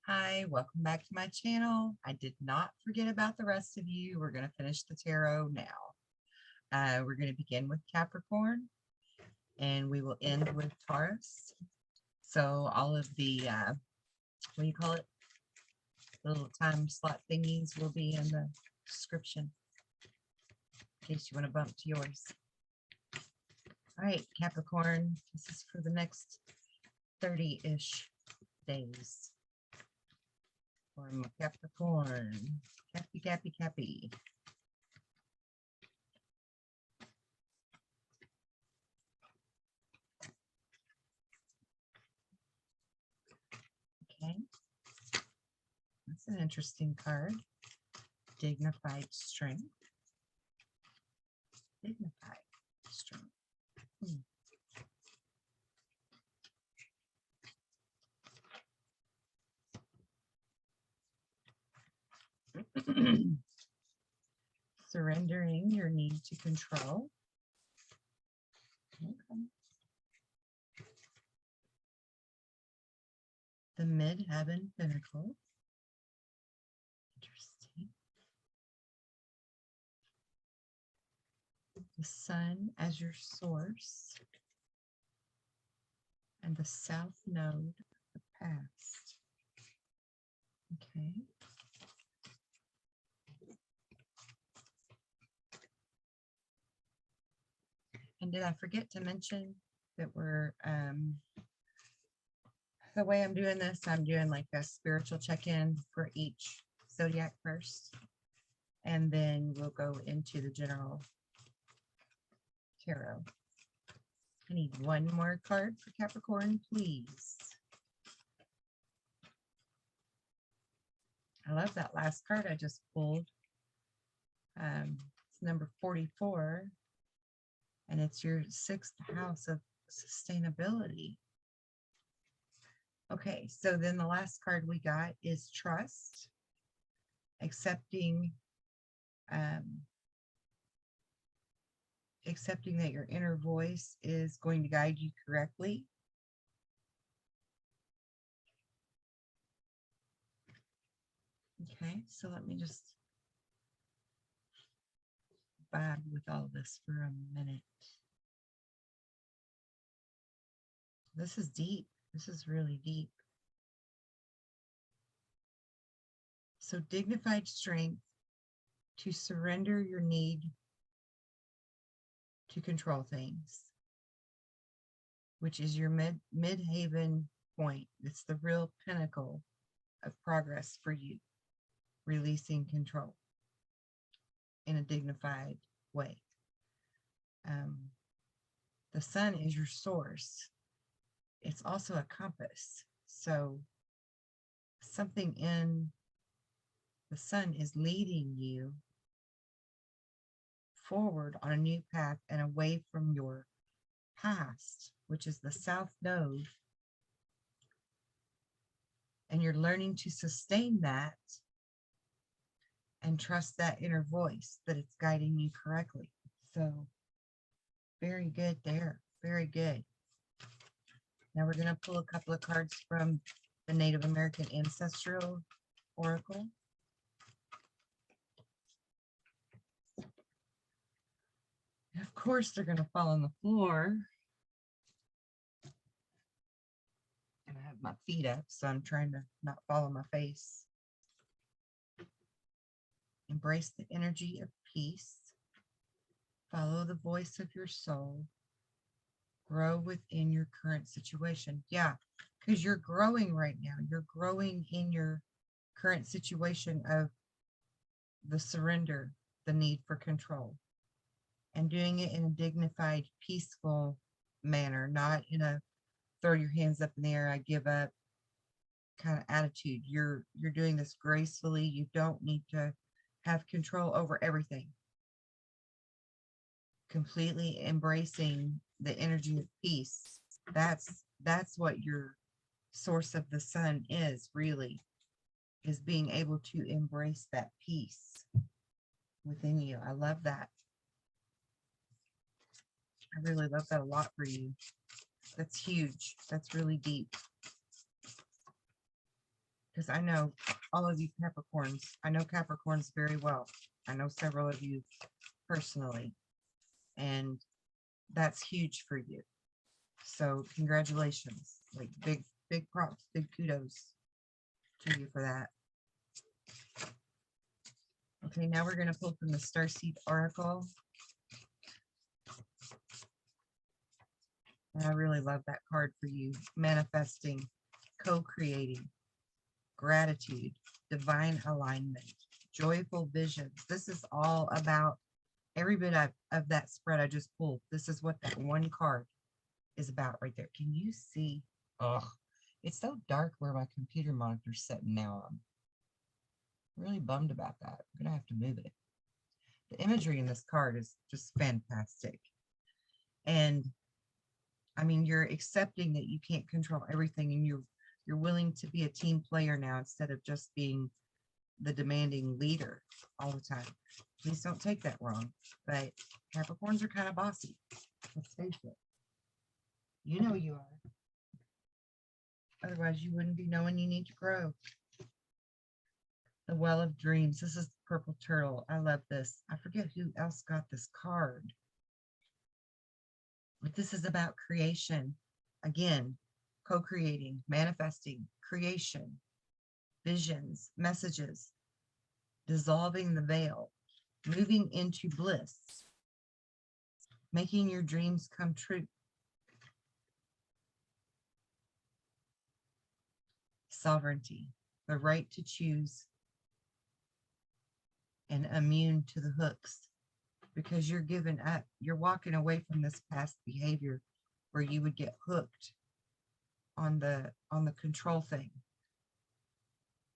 Hi, welcome back to my channel. I did not forget about the rest of you. We're going to finish the tarot now. We're going to begin with Capricorn and we will end with Taurus. So all of the, what do you call it? Little time slot thingies will be in the description in case you want to bump to yours. All right, Capricorn, this is for the next 30-ish days. From Capricorn. Cappy. Okay. That's an interesting card. Dignified strength. Dignified strength. Surrendering your need to control. Okay. The Midheaven Pinnacle. Interesting. The Sun as your source. And the South Node of the past. Okay. And did I forget to mention that we're, the way I'm doing this, I'm doing like a spiritual check-in for each zodiac first. And then we'll go into the general tarot. I need one more card for Capricorn, please. I love that last card I just pulled. It's number 44. And it's your 6th house of sustainability. Okay, so then the last card we got is trust, accepting that your inner voice is going to guide you correctly. Okay, so let me just vibe with all this for a minute. This is deep. This is really deep. So dignified strength to surrender your need to control things, which is your midhaven point. It's the real pinnacle of progress for you, releasing control in a dignified way. The sun is your source. It's also a compass. So something in the sun is leading you forward on a new path and away from your past, which is the south node. And you're learning to sustain that and trust that inner voice that it's guiding you correctly. So very good there. Very good. Now we're going to pull a couple of cards from the Native American Ancestral Oracle. And of course, they're going to fall on the floor. And I have my feet up, so I'm trying to not fall on my face. Embrace the energy of peace. Follow the voice of your soul. Grow within your current situation. Yeah, because you're growing right now. You're growing in your current situation of the surrender, the need for control, and doing it in a dignified, peaceful manner, not in a throw your hands up in the air, I give up kind of attitude. You're doing this gracefully. You don't need to have control over everything. Completely embracing the energy of peace. That's what your source of the sun is, really, is being able to embrace that peace within you. I love that. I really love that a lot for you. That's huge. That's really deep. because I know all of you Capricorns. I know Capricorns very well. I know several of you personally, and that's huge for you. So congratulations, like big props, big kudos to you for that. Okay, now we're going to pull from the Starseed Oracle. And I really love that card for you. Manifesting, co-creating, gratitude, divine alignment, joyful visions. This is all about every bit of that spread I just pulled. This is what that one card is about right there. Can you see? Oh, it's so dark where my computer monitor's sitting now. I'm really bummed about that. I'm gonna have to move it. The imagery in this card is just fantastic. And I mean, you're accepting that you can't control everything, and you're willing to be a team player now instead of just being the demanding leader all the time. Please don't take that wrong, but Capricorns are kind of bossy. Let's face it. You know you are. Otherwise, you wouldn't be knowing you need to grow. The Well of Dreams. This is the purple turtle. I love this. I forget who else got this card. But this is about creation. Again, co-creating, manifesting, creation, visions, messages, dissolving the veil, moving into bliss, making your dreams come true. Sovereignty, the right to choose, and immune to the hooks, because you're giving up. You're walking away from this past behavior where you would get hooked on the control thing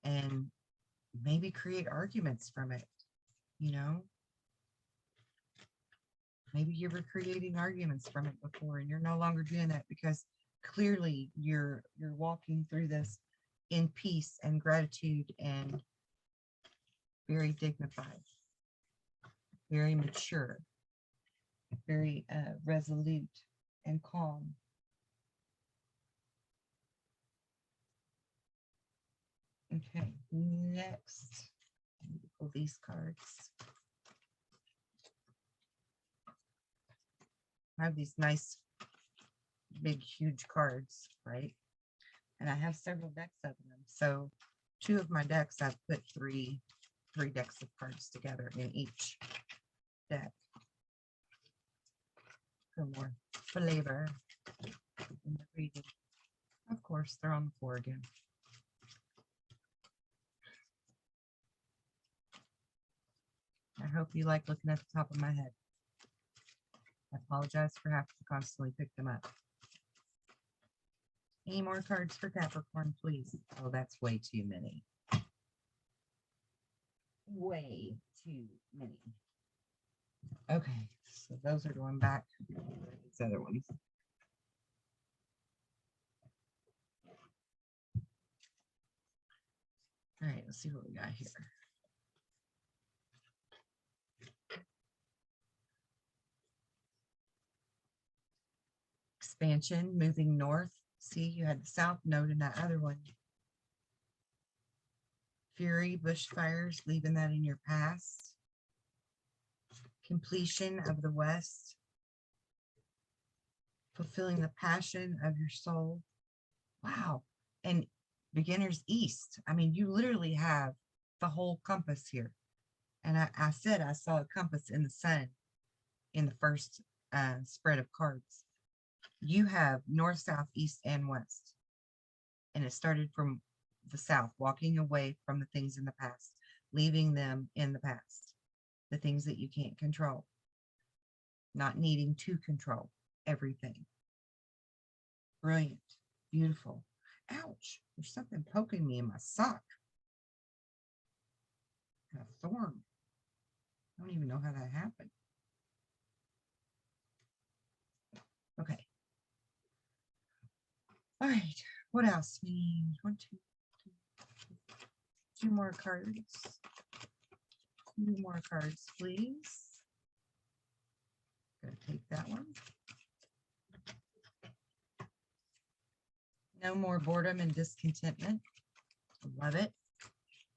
and maybe create arguments from it, you know? Maybe you were creating arguments from it before, and you're no longer doing that because clearly you're walking through this in peace and gratitude and very dignified, very mature, very resolute and calm. Okay, next, pull these cards. I have these nice, big, huge cards, right? And I have several decks of them. So 2 of my decks, I've put three decks of cards together in each deck for more flavor in the reading. Of course, they're on the floor again. I hope you like looking at the top of my head. I apologize for having to constantly pick them up. Any more cards for Capricorn, please? Oh, that's way too many. Way too many. Okay, so those are going back. These other ones. All right, let's see what we got here. Expansion, moving north. See, you had the south node in that other one. Fury, bushfires, leaving that in your past. Completion of the west. Fulfilling the passion of your soul. Wow. And beginner's east. I mean, you literally have the whole compass here. And I said I saw a compass in the sun in the first spread of cards. You have north, south, east, and west. And it started from the south, walking away from the things in the past, leaving them in the past, the things that you can't control, not needing to control everything. Brilliant, beautiful. Ouch, there's something poking me in my sock. A thorn. I don't even know how that happened. Okay. All right, what else? We need 1, 2, 2 more cards. 2 more cards, please. Gonna take that one. No more boredom and discontentment. Love it.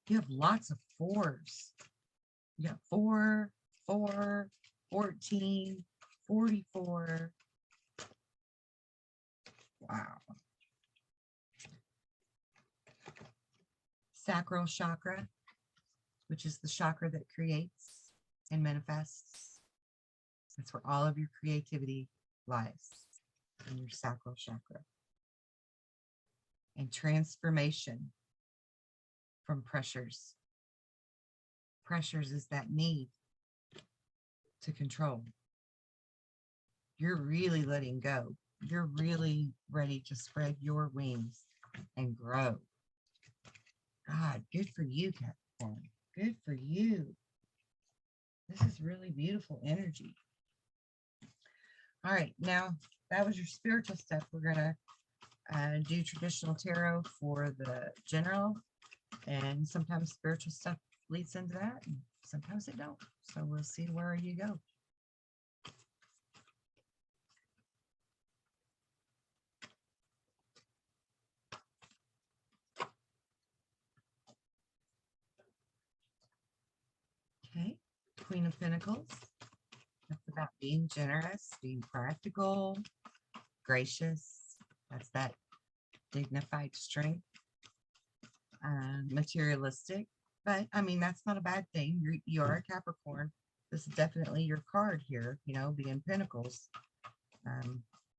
You have lots of fours. You got 4, 4, 14, 44. Wow. Sacral chakra, which is the chakra that creates and manifests. That's where all of your creativity lies, in your sacral chakra. And transformation from pressures. Pressures is that need to control. You're really letting go. You're really ready to spread your wings and grow. God, good for you, Capricorn. Good for you. This is really beautiful energy. All right, now that was your spiritual stuff. We're going to do traditional tarot for the general, and sometimes spiritual stuff leads into that, and sometimes it don't. So we'll see where you go. Okay, Queen of Pentacles. That's about being generous, being practical, gracious. That's that dignified strength. Materialistic. But, I mean, that's not a bad thing. You are a Capricorn. This is definitely your card here, you know, being Pentacles.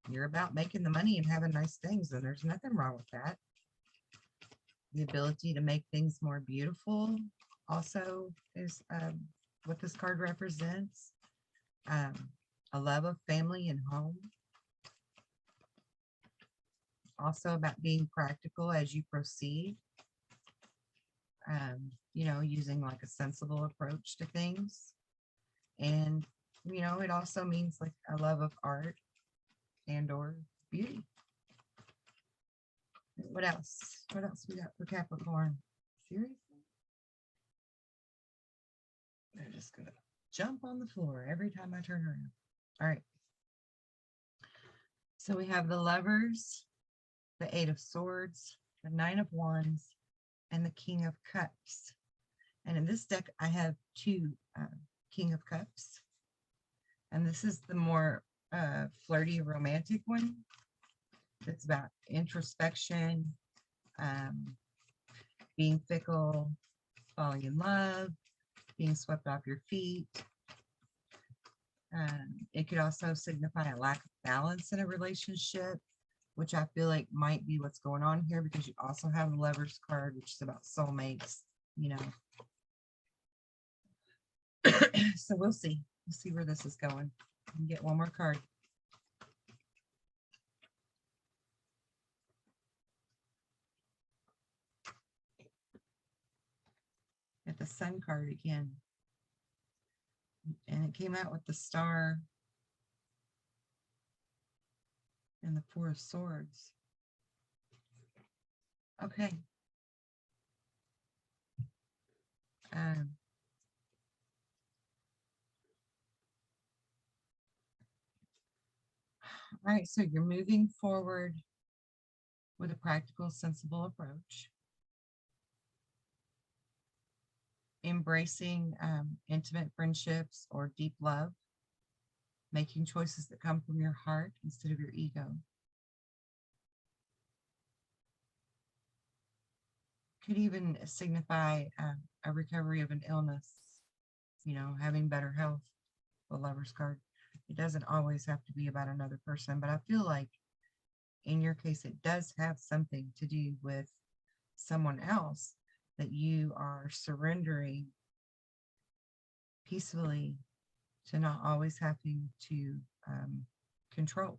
You're about making the money and having nice things, and there's nothing wrong with that. The ability to make things more beautiful also is what this card represents. A love of family and home. Also about being practical as you proceed. You know, using like a sensible approach to things. And, you know, it also means like a love of art and or beauty. What else? What else we got for Capricorn? Seriously? They're just gonna jump on the floor every time I turn around. All right. So we have the Lovers, the Eight of Swords, the Nine of Wands, and the King of Cups. And in this deck, I have two King of Cups. And this is the more flirty, romantic one. It's about introspection, being fickle, falling in love, being swept off your feet. It could also signify a lack of balance in a relationship, which I feel like might be what's going on here, because you also have the Lovers card, which is about soulmates, you know. So we'll see. We'll see where this is going. And get one more card. Get the Sun card again. And it came out with the Star and the Four of Swords. Okay. All right, so you're moving forward with a practical, sensible approach. Embracing intimate friendships or deep love. Making choices that come from your heart instead of your ego. Could even signify a recovery of an illness, you know, having better health, the Lovers card. It doesn't always have to be about another person, but I feel like in your case, it does have something to do with someone else that you are surrendering peacefully to not always having to control.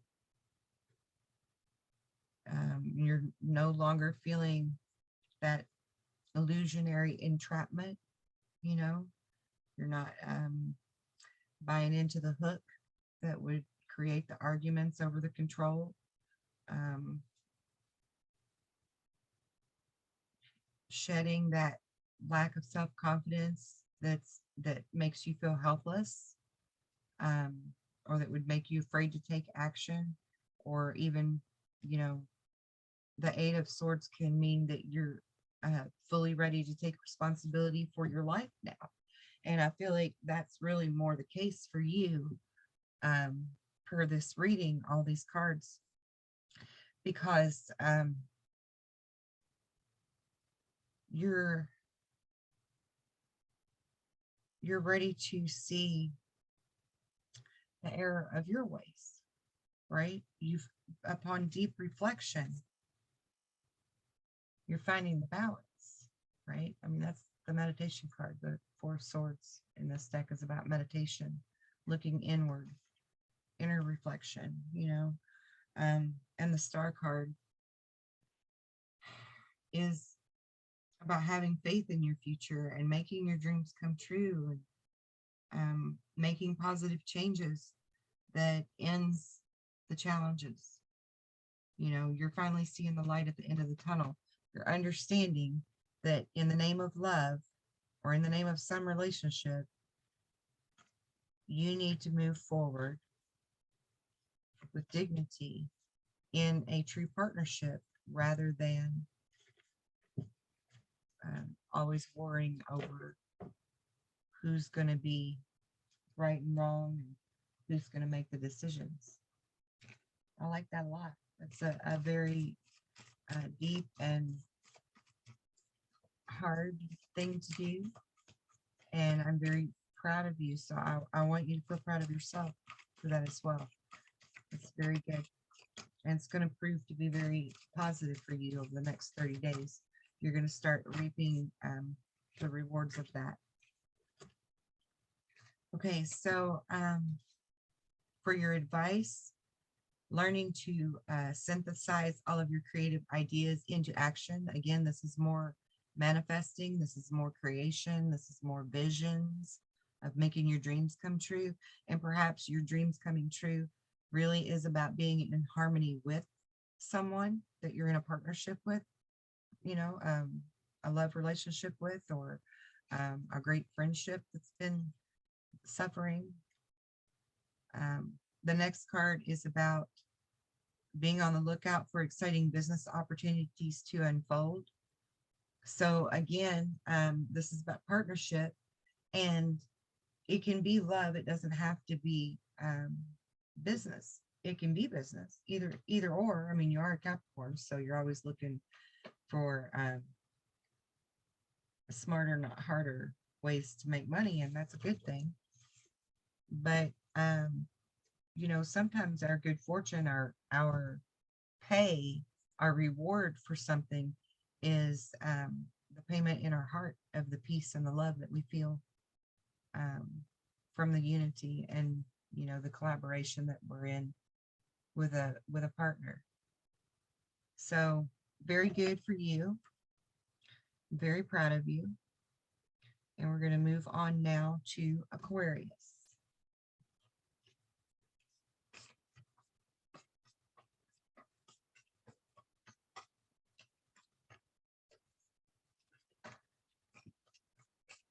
You're no longer feeling that illusionary entrapment, you know. You're not buying into the hook that would create the arguments over the control. Shedding that lack of self-confidence that makes you feel helpless, or that would make you afraid to take action, or even, you know, the Eight of Swords can mean that you're fully ready to take responsibility for your life now. And I feel like that's really more the case for you, um, per this reading, all these cards, because you're ready to see the error of your ways, right? You've, upon deep reflection, you're finding the balance, right? I mean, that's the meditation card. The Four of Swords in this deck is about meditation, looking inward, inner reflection, you know. And the Star card is about having faith in your future and making your dreams come true, and making positive changes that ends the challenges. You know, you're finally seeing the light at the end of the tunnel. You're understanding that in the name of love, or in the name of some relationship, you need to move forward with dignity in a true partnership, rather than always worrying over who's going to be right and wrong, and who's going to make the decisions. I like that a lot. That's a very deep and hard thing to do. And I'm very proud of you. So I want you to feel proud of yourself for that as well. It's very good. And it's going to prove to be very positive for you over the next 30 days. You're going to start reaping the rewards of that. Okay, so for your advice, learning to synthesize all of your creative ideas into action. Again, this is more manifesting. This is more creation. This is more visions of making your dreams come true. And perhaps your dreams coming true really is about being in harmony with someone that you're in a partnership with, you know, a love relationship with, or a great friendship that's been suffering. The next card is about being on the lookout for exciting business opportunities to unfold. So again, this is about partnership, and it can be love. It doesn't have to be business. It can be business, either or. I mean, you are a Capricorn, so you're always looking for smarter, not harder ways to make money, and that's a good thing. But you know, sometimes our good fortune, our pay, our reward for something is the payment in our heart of the peace and the love that we feel from the unity and, you know, the collaboration that we're in with a partner. So very good for you. I'm very proud of you. And we're going to move on now to Aquarius.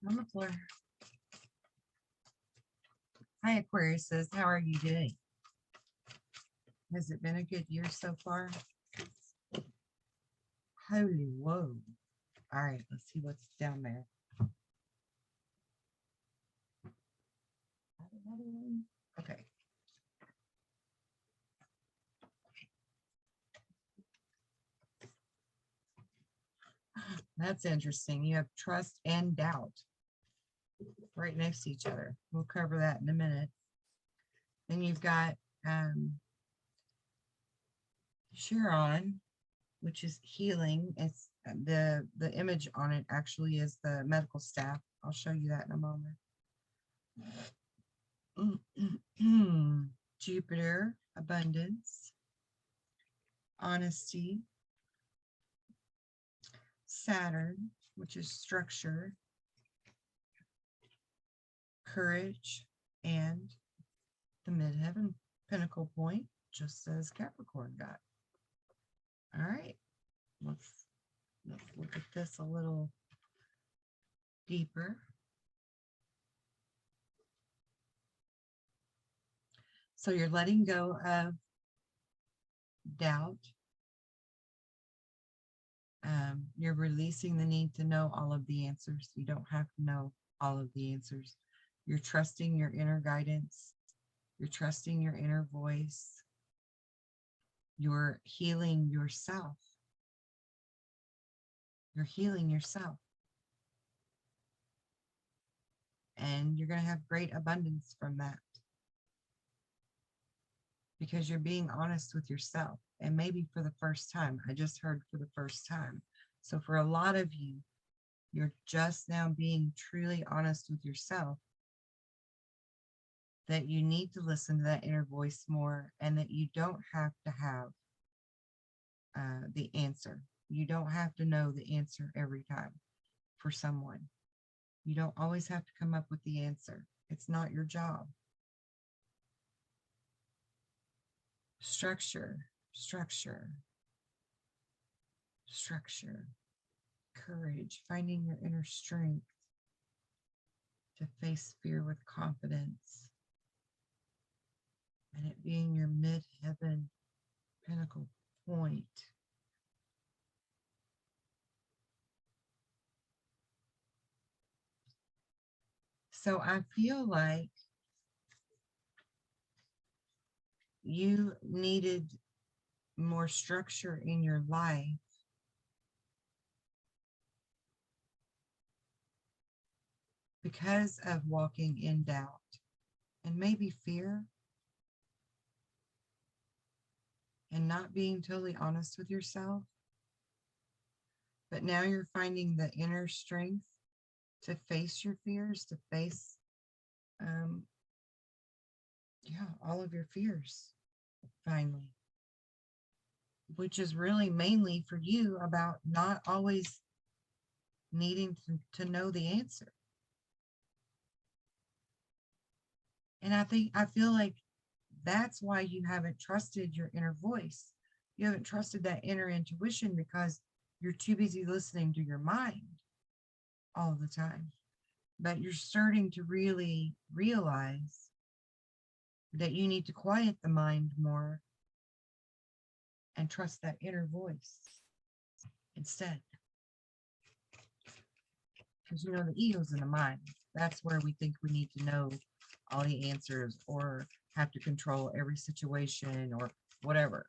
On the floor. Hi, Aquarius says, how are you doing? Has it been a good year so far? Holy whoa. All right, let's see what's down there. Okay. That's interesting. You have trust and doubt right next to each other. We'll cover that in a minute. Then you've got Chiron, which is healing. It's the image on it actually is the medical staff. I'll show you that in a moment. Jupiter, abundance, honesty. Saturn, which is structure, courage, and the midheaven pinnacle point, just as Capricorn got. All right, let's look at this a little deeper. So you're letting go of doubt, You're releasing the need to know all of the answers. You don't have to know all of the answers. You're trusting your inner guidance. You're trusting your inner voice. You're healing yourself. You're healing yourself. And you're going to have great abundance from that. Because you're being honest with yourself. And maybe for the first time, I just heard for the first time. So for a lot of you, you're just now being truly honest with yourself that you need to listen to that inner voice more, and that you don't have to have the answer. You don't have to know the answer every time for someone. You don't always have to come up with the answer. It's not your job. Structure, structure, structure, courage, finding your inner strength to face fear with confidence, and it being your mid-heaven pinnacle point. So I feel like you needed more structure in your life because of walking in doubt and maybe fear and not being totally honest with yourself. But now you're finding the inner strength to face your fears, to face, all of your fears, finally. Which is really mainly for you about not always needing to know the answer. And I feel like that's why you haven't trusted your inner voice. You haven't trusted that inner intuition because you're too busy listening to your mind all the time. But you're starting to really realize that you need to quiet the mind more and trust that inner voice instead. Because the ego's in the mind. That's where we think we need to know all the answers or have to control every situation or whatever.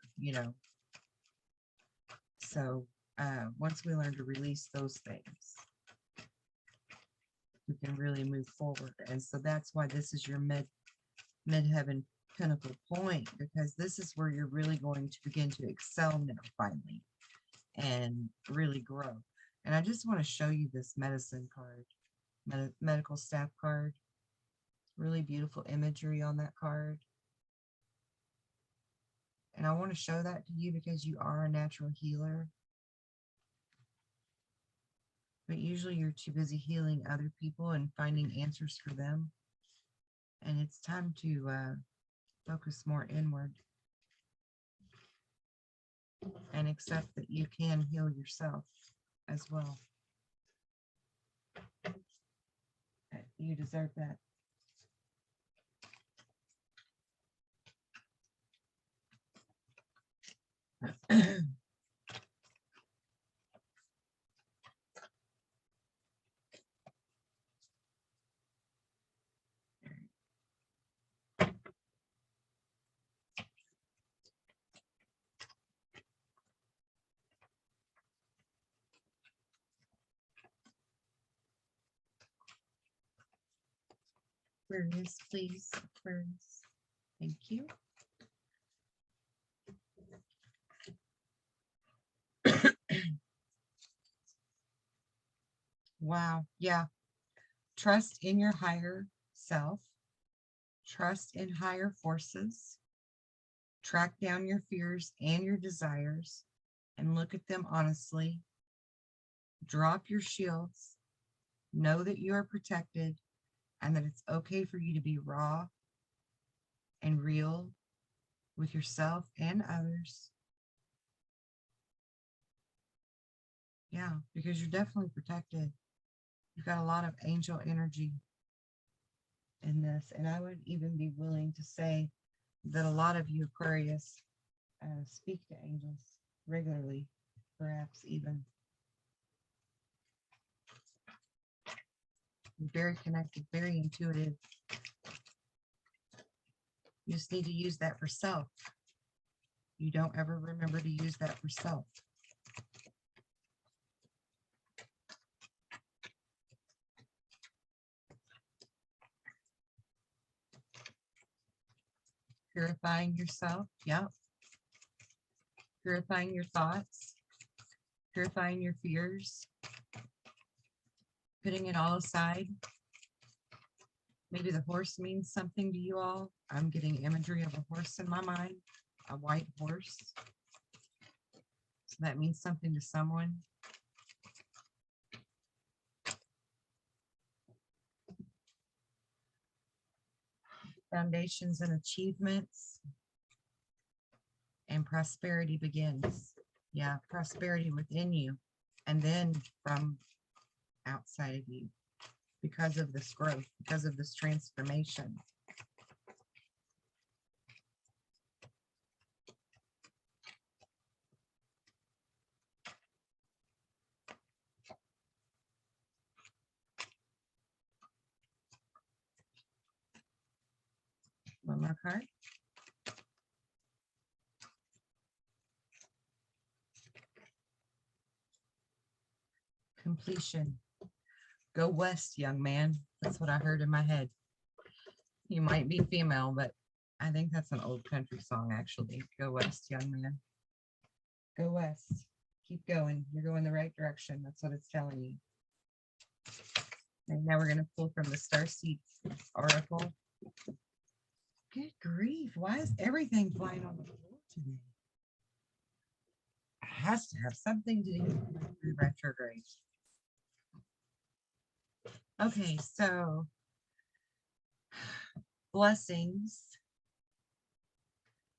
So once we learn to release those things, we can really move forward. And so that's why this is your mid-heaven pinnacle point, because this is where you're really going to begin to excel now, finally, and really grow. And I just want to show you this medicine card, medical staff card. Really beautiful imagery on that card. And I want to show that to you because you are a natural healer. But usually you're too busy healing other people and finding answers for them. And it's time to focus more inward and accept that you can heal yourself as well. You deserve that. Aquarius, please. Aquarius. Thank you. Wow. Yeah. Trust in your higher self. Trust in higher forces. Track down your fears and your desires and look at them honestly. Drop your shields. Know that you are protected and that it's okay for you to be raw and real with yourself and others. Yeah, because you're definitely protected. You've got a lot of angel energy in this. And I would even be willing to say that a lot of you Aquarius speak to angels regularly, perhaps even. You're very connected, very intuitive. You just need to use that for self. You don't ever remember to use that for self. Purifying yourself. Yep. Purifying your thoughts. Purifying your fears. Putting it all aside. Maybe the horse means something to you all. I'm getting imagery of a horse in my mind. A white horse. So that means something to someone. Foundations and achievements. And prosperity begins. Yeah, prosperity within you. And then from outside of you. Because of this growth, because of this transformation. One more card. Completion. Go west, young man. That's what I heard in my head. You might be female, but I think that's an old country song, actually. Go west, young man. Go west. Keep going. You're going the right direction. That's what it's telling you. And now we're going to pull from the Starseed Oracle. Good grief. Why is everything flying on the floor today? It has to have something to do with Mercury retrograde. Okay, so blessings,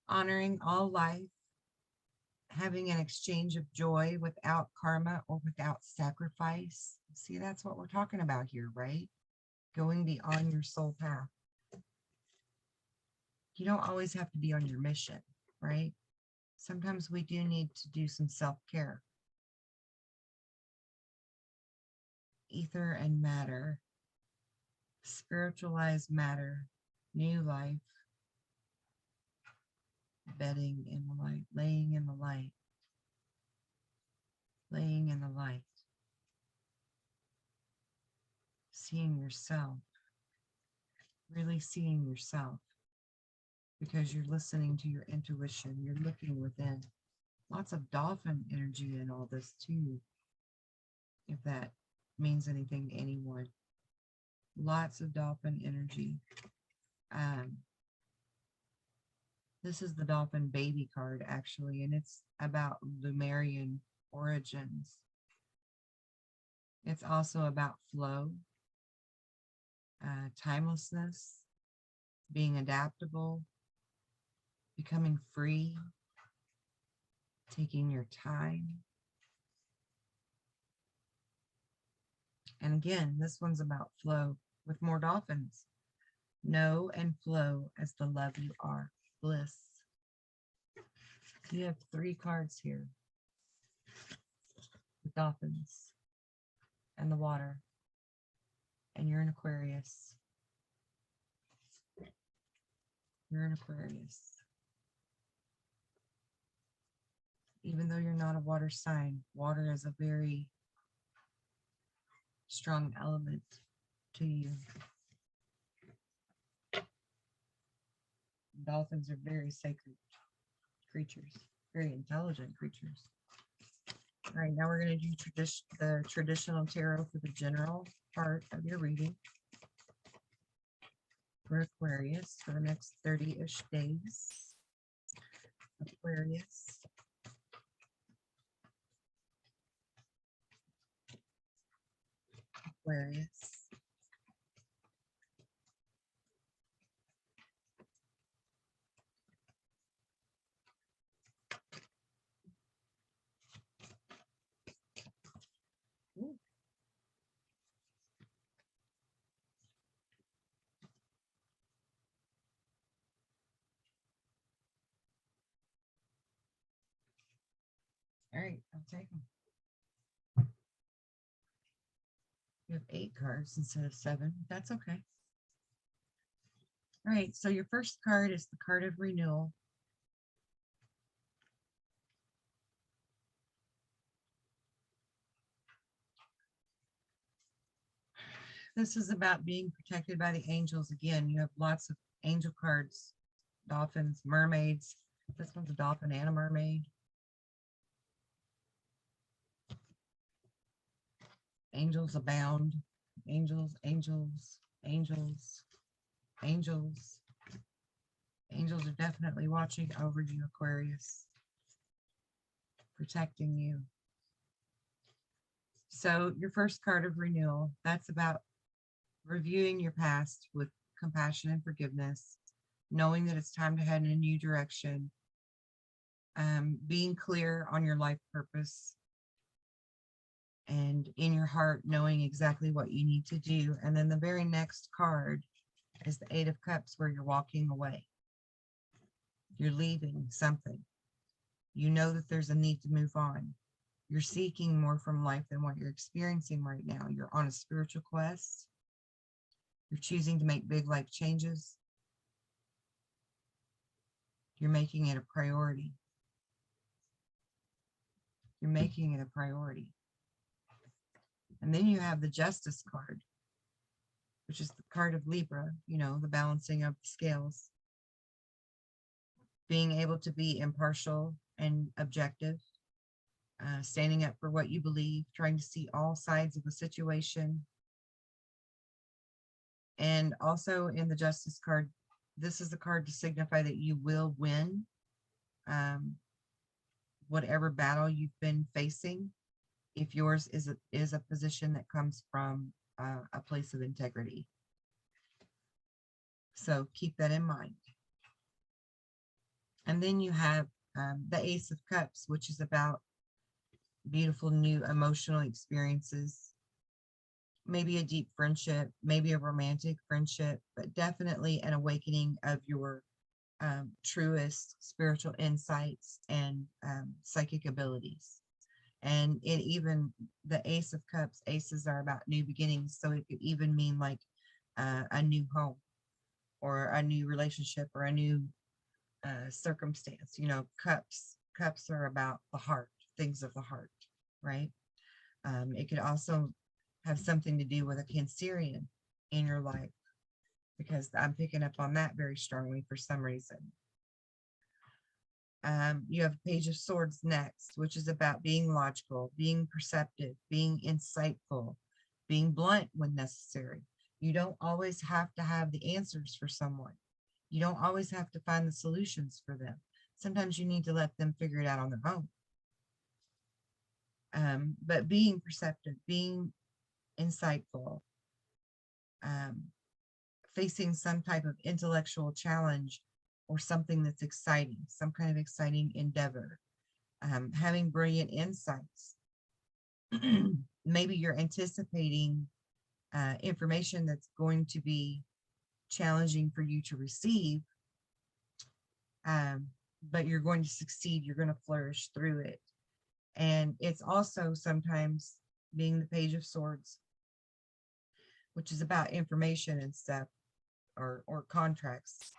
honoring all life, having an exchange of joy without karma or without sacrifice. See, that's what we're talking about here, right? Going beyond your soul path. You don't always have to be on your mission, right? Sometimes we do need to do some self-care. Ether and matter, spiritualized matter, new life, bedding in the light, laying in the light, laying in the light, seeing yourself, really seeing yourself, because you're listening to your intuition, you're looking within. Lots of dolphin energy in all this too, if that means anything to anyone. Lots of dolphin energy. This is the dolphin baby card, actually, and it's about Lemurian origins. It's also about flow, timelessness, being adaptable, becoming free, taking your time. And again, this one's about flow with more dolphins. Know and flow as the love you are. Bliss. You have 3 cards here. The dolphins and the water. And you're an Aquarius. You're an Aquarius. Even though you're not a water sign, water is a very strong element to you. Dolphins are very sacred creatures, very intelligent creatures. All right, now we're going to do the traditional tarot for the general part of your reading for Aquarius for the next 30-ish days. Aquarius. Aquarius. Ooh. All right, I'll take them. You have 8 cards instead of 7. That's okay. All right, so your first card is the card of renewal. This is about being protected by the angels. Again, you have lots of angel cards, dolphins, mermaids. This one's a dolphin and a mermaid. Angels abound. Angels, angels, angels, angels. Angels are definitely watching over you, Aquarius, protecting you. So your first card of renewal, that's about reviewing your past with compassion and forgiveness, knowing that it's time to head in a new direction, being clear on your life purpose, and in your heart knowing exactly what you need to do. And then the very next card is the 8 of Cups, where you're walking away. You're leaving something. You know that there's a need to move on. You're seeking more from life than what you're experiencing right now. You're on a spiritual quest. You're choosing to make big life changes. You're making it a priority. You're making it a priority. And then you have the Justice card, which is the card of Libra, you know, the balancing of the scales. Being able to be impartial and objective, standing up for what you believe, trying to see all sides of the situation. And also in the Justice card, this is the card to signify that you will win whatever battle you've been facing, if yours is a position that comes from a place of integrity. So keep that in mind. And then you have the Ace of Cups, which is about beautiful new emotional experiences, maybe a deep friendship, maybe a romantic friendship, but definitely an awakening of your truest spiritual insights and psychic abilities. And it even, the Ace of Cups, aces are about new beginnings, so it could even mean like a new home or a new relationship or a new circumstance. You know, cups are about the heart, things of the heart, right? It could also have something to do with a Cancerian in your life, because I'm picking up on that very strongly for some reason. You have Page of Swords next, which is about being logical, being perceptive, being insightful, being blunt when necessary. You don't always have to have the answers for someone. You don't always have to find the solutions for them. Sometimes you need to let them figure it out on their own. But being perceptive, being insightful, facing some type of intellectual challenge or something that's exciting, some kind of exciting endeavor, having brilliant insights. Maybe you're anticipating information that's going to be challenging for you to receive, but you're going to succeed, you're going to flourish through it. And it's also sometimes being the Page of Swords, which is about information and stuff, or contracts,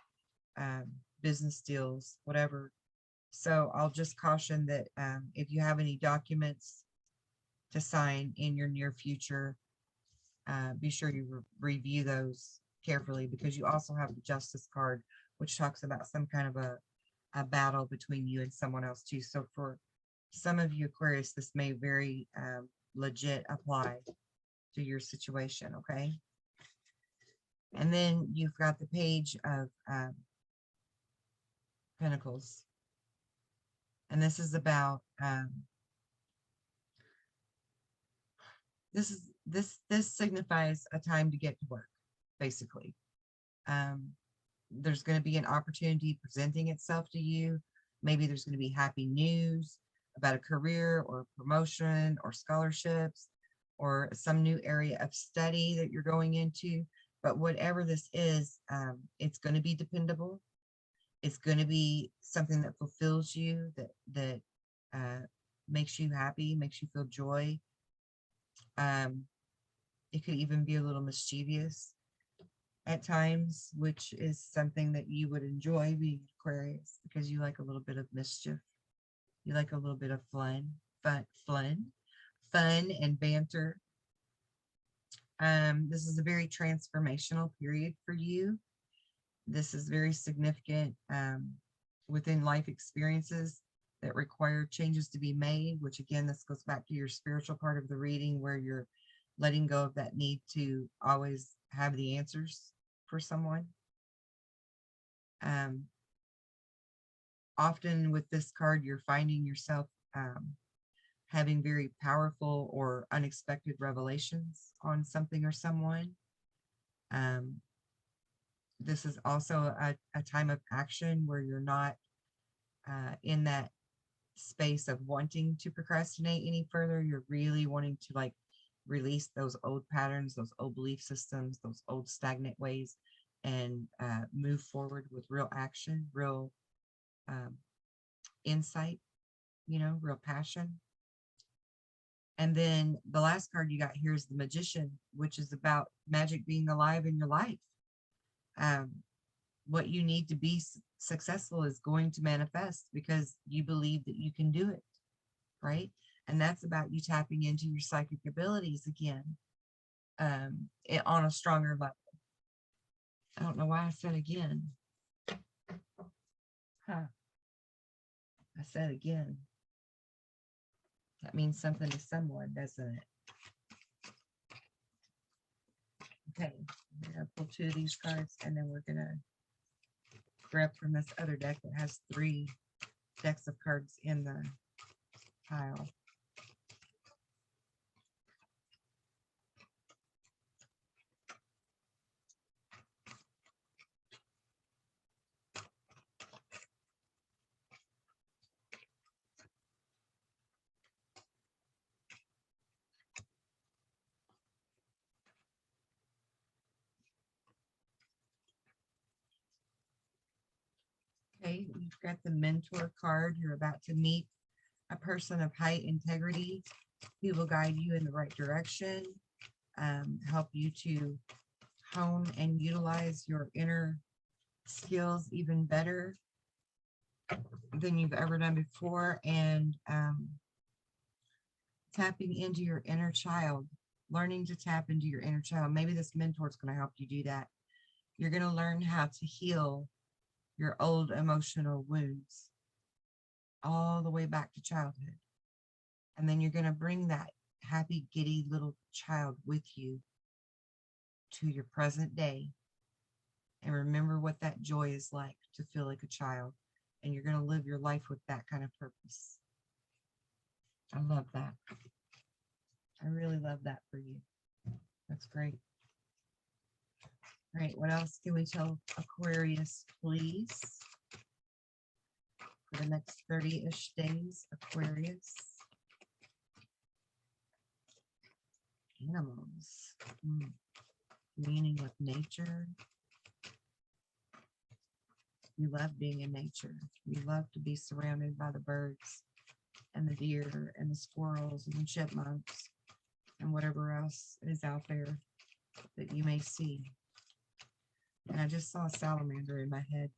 business deals, whatever. So I'll just caution that if you have any documents to sign in your near future, be sure you review those carefully, because you also have the Justice card, which talks about some kind of a battle between you and someone else too. So for some of you Aquarius, this may very legit apply to your situation, okay? And then you've got the Page of Pentacles. And this is about this signifies a time to get to work, basically. There's going to be an opportunity presenting itself to you. Maybe there's going to be happy news about a career or promotion or scholarships or some new area of study that you're going into. But whatever this is, it's going to be dependable. It's going to be something that fulfills you, that makes you happy, makes you feel joy. It could even be a little mischievous at times, which is something that you would enjoy being Aquarius, because you like a little bit of mischief. You like a little bit of fun and banter. This is a very transformational period for you. This is very significant within life experiences that require changes to be made, which again, this goes back to your spiritual part of the reading, where you're letting go of that need to always have the answers for someone. Often with this card, you're finding yourself having very powerful or unexpected revelations on something or someone. This is also a time of action where you're not in that space of wanting to procrastinate any further. You're really wanting to like release those old patterns, those old belief systems, those old stagnant ways, and move forward with real action, real insight, real passion. And then the last card you got here is the Magician, which is about magic being alive in your life. What you need to be successful is going to manifest because you believe that you can do it, right? And that's about you tapping into your psychic abilities again, on a stronger level. I don't know why I said again. I said again. That means something to someone, doesn't it? Okay, I'm going to pull 2 of these cards, and then we're going to grab from this other deck that has 3 decks of cards in the pile. Okay, you've got the Mentor card. You're about to meet a person of high integrity who will guide you in the right direction, help you to hone and utilize your inner skills even better than you've ever done before, and tapping into your inner child, learning to tap into your inner child. Maybe this mentor is going to help you do that. You're going to learn how to heal your old emotional wounds all the way back to childhood. And then you're going to bring that happy, giddy little child with you to your present day. And remember what that joy is like, to feel like a child. And you're going to live your life with that kind of purpose. I love that. I really love that for you. That's great. All right, what else can we tell Aquarius, please? For the next 30-ish days, Aquarius. Animals. Meaning with nature. You love being in nature. You love to be surrounded by the birds and the deer and the squirrels and the chipmunks and whatever else is out there that you may see. And I just saw a salamander in my head.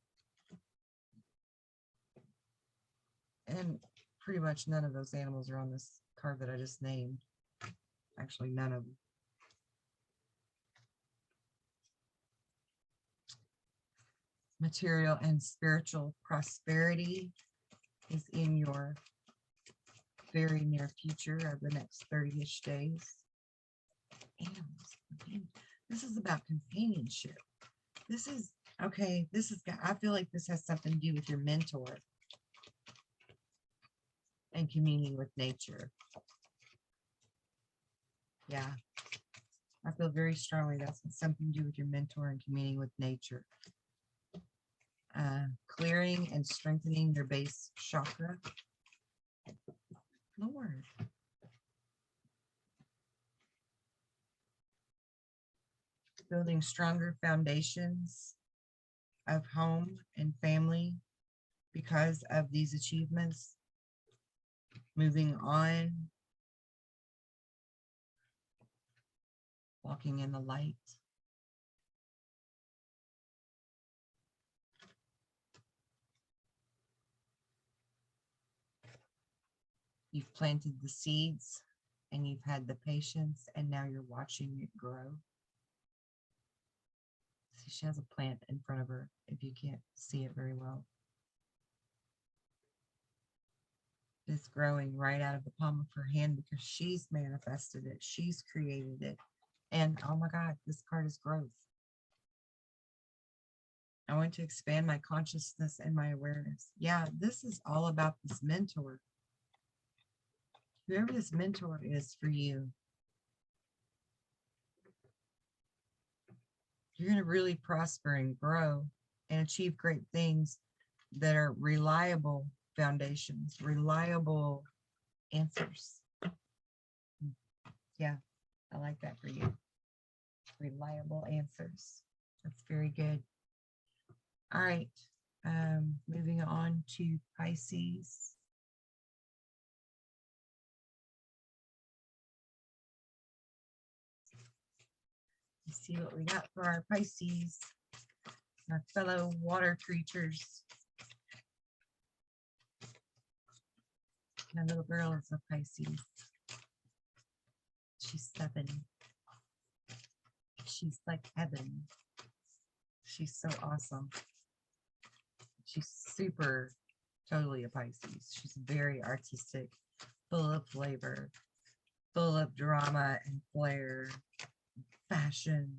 And pretty much none of those animals are on this card that I just named. Actually, none of them. Material and spiritual prosperity is in your very near future of the next 30-ish days. Animals. This is about companionship. This is, okay, this is, I feel like this has something to do with your mentor and communing with nature. Yeah. I feel very strongly that's something to do with your mentor and communing with nature. Clearing and strengthening your base chakra. Lord. Building stronger foundations of home and family because of these achievements. Moving on. walking in the light. You've planted the seeds and you've had the patience, and now you're watching it grow. See, she has a plant in front of her if you can't see it very well. It's growing right out of the palm of her hand because she's manifested it. She's created it. And oh my God, this card is growth. I want to expand my consciousness and my awareness. Yeah, this is all about this mentor. Whoever this mentor is for you, you're going to really prosper and grow and achieve great things that are reliable foundations, reliable answers. Yeah, I like that for you. Reliable answers. That's very good. All right, moving on to Pisces. Let's see what we got for our Pisces, our fellow water creatures. My little girl is a Pisces. She's 7. She's like heaven. She's so awesome. She's super, totally a Pisces. She's very artistic, full of flavor, full of drama and flair, fashion.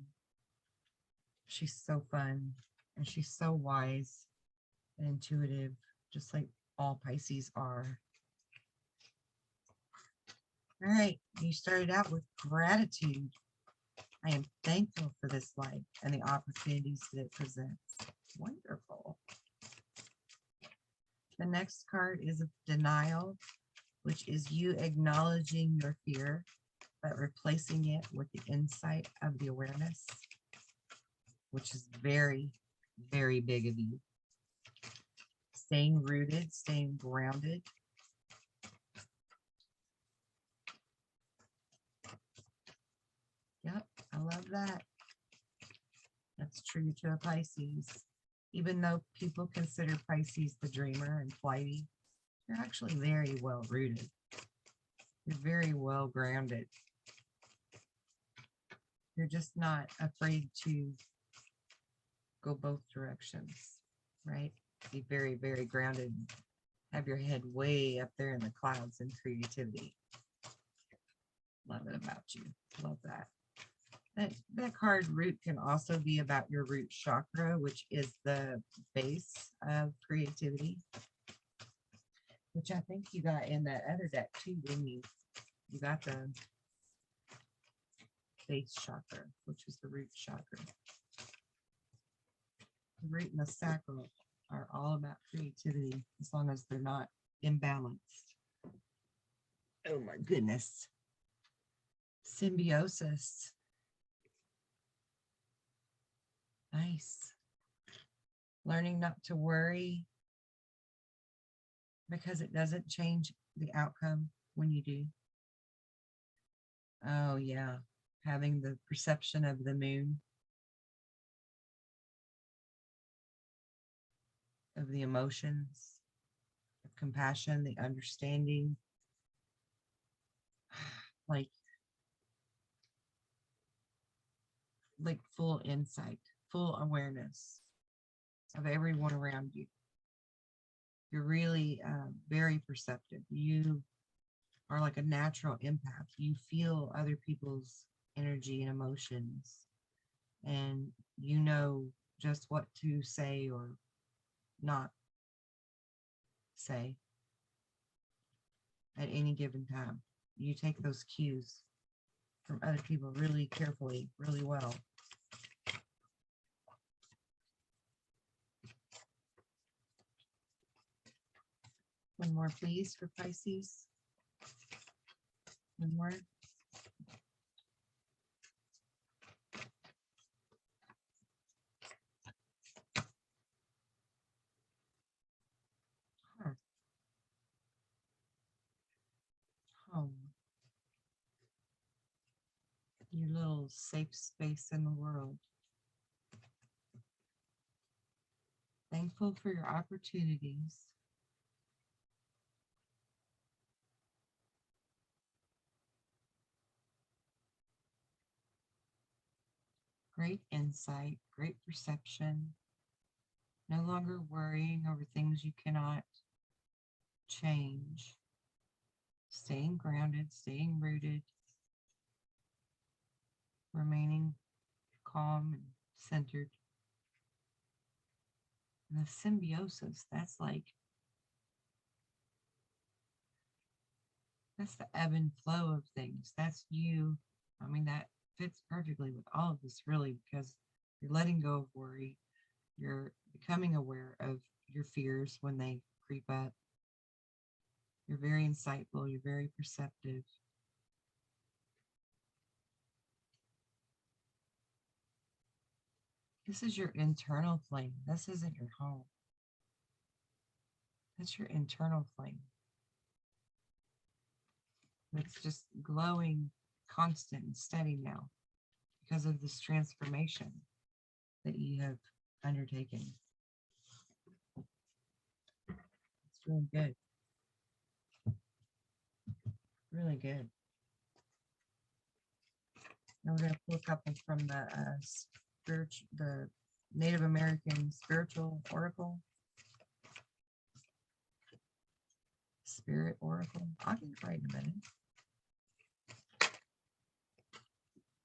She's so fun, and she's so wise and intuitive, just like all Pisces are. All right, you started out with gratitude. I am thankful for this life and the opportunities that it presents. Wonderful. The next card is denial, which is you acknowledging your fear, but replacing it with the insight of the awareness, which is very, very big of you. Staying rooted, staying grounded. Yep, I love that. That's true to a Pisces. Even though people consider Pisces the dreamer and flighty, you're actually very well rooted. You're very well grounded. You're just not afraid to go both directions, right? Be very, very grounded. Have your head way up there in the clouds in creativity. Love it about you. Love that. That card root can also be about your root chakra, which is the base of creativity, which I think you got in that other deck too, didn't you? You got the base chakra, which is the root chakra. The root and the sacral are all about creativity as long as they're not imbalanced. Oh my goodness. Symbiosis. Nice. Learning not to worry because it doesn't change the outcome when you do. Oh, yeah. Having the perception of the moon, of the emotions, of compassion, the understanding, like full insight, full awareness of everyone around you. You're really very perceptive. You are like a natural empath. You feel other people's energy and emotions, and you know just what to say or not say at any given time. You take those cues from other people really carefully, really well. One more, please, for Pisces. One more. Home. your little safe space in the world. Thankful for your opportunities. Great insight, great perception. No longer worrying over things you cannot change. Staying grounded, staying rooted, remaining calm and centered. And the symbiosis, that's the ebb and flow of things. That's you. I mean, that fits perfectly with all of this, really, because you're letting go of worry. You're becoming aware of your fears when they creep up. You're very insightful. You're very perceptive. This is your internal flame. This isn't your home. That's your internal flame. It's just glowing, constant, and steady now because of this transformation that you have undertaken. It's really good. Really good. Now we're going to pull a couple from the Native American Spiritual Oracle. Spirit Oracle. I'll get it right in a minute.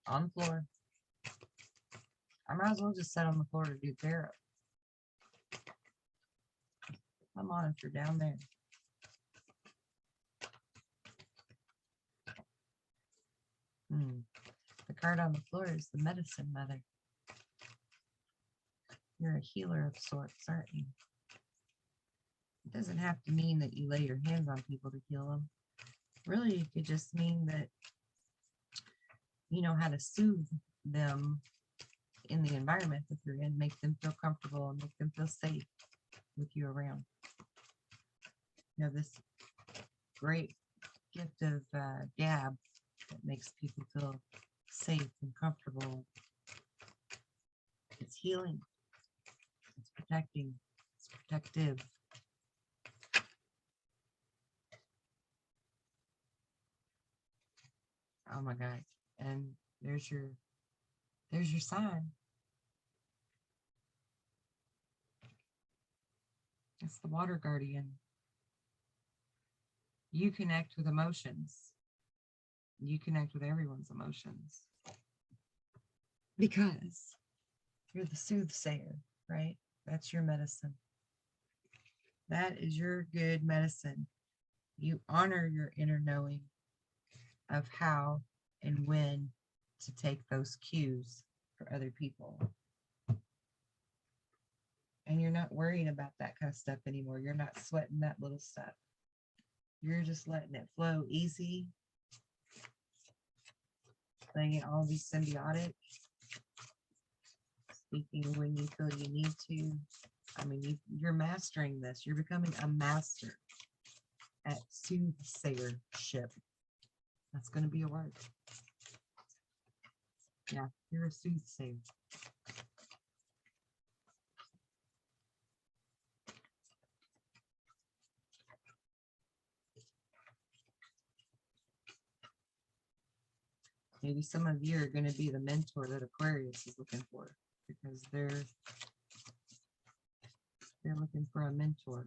On the floor. I might as well just sit on the floor to do tarot. I'm on it for down there. The card on the floor is the Medicine Mother. You're a healer of sorts, aren't you? It doesn't have to mean that you lay your hands on people to heal them. Really, it could just mean that you know how to soothe them in the environment that they're in, make them feel comfortable and make them feel safe with you around. You know, this great gift of gab that makes people feel safe and comfortable. It's healing. It's protecting. It's protective. Oh my God. And there's your sign. It's the water guardian. You connect with emotions. You connect with everyone's emotions. Because you're the soothsayer, right? That's your medicine. That is your good medicine. You honor your inner knowing of how and when to take those cues for other people. And you're not worrying about that kind of stuff anymore. You're not sweating that little stuff. You're just letting it flow easy. Letting it all be symbiotic. Speaking when you feel you need to. I mean, you're mastering this. You're becoming a master at soothsayership. That's going to be a word. Yeah, you're a soothsayer. Maybe some of you are going to be the mentor that Aquarius is looking for, because they're looking for a mentor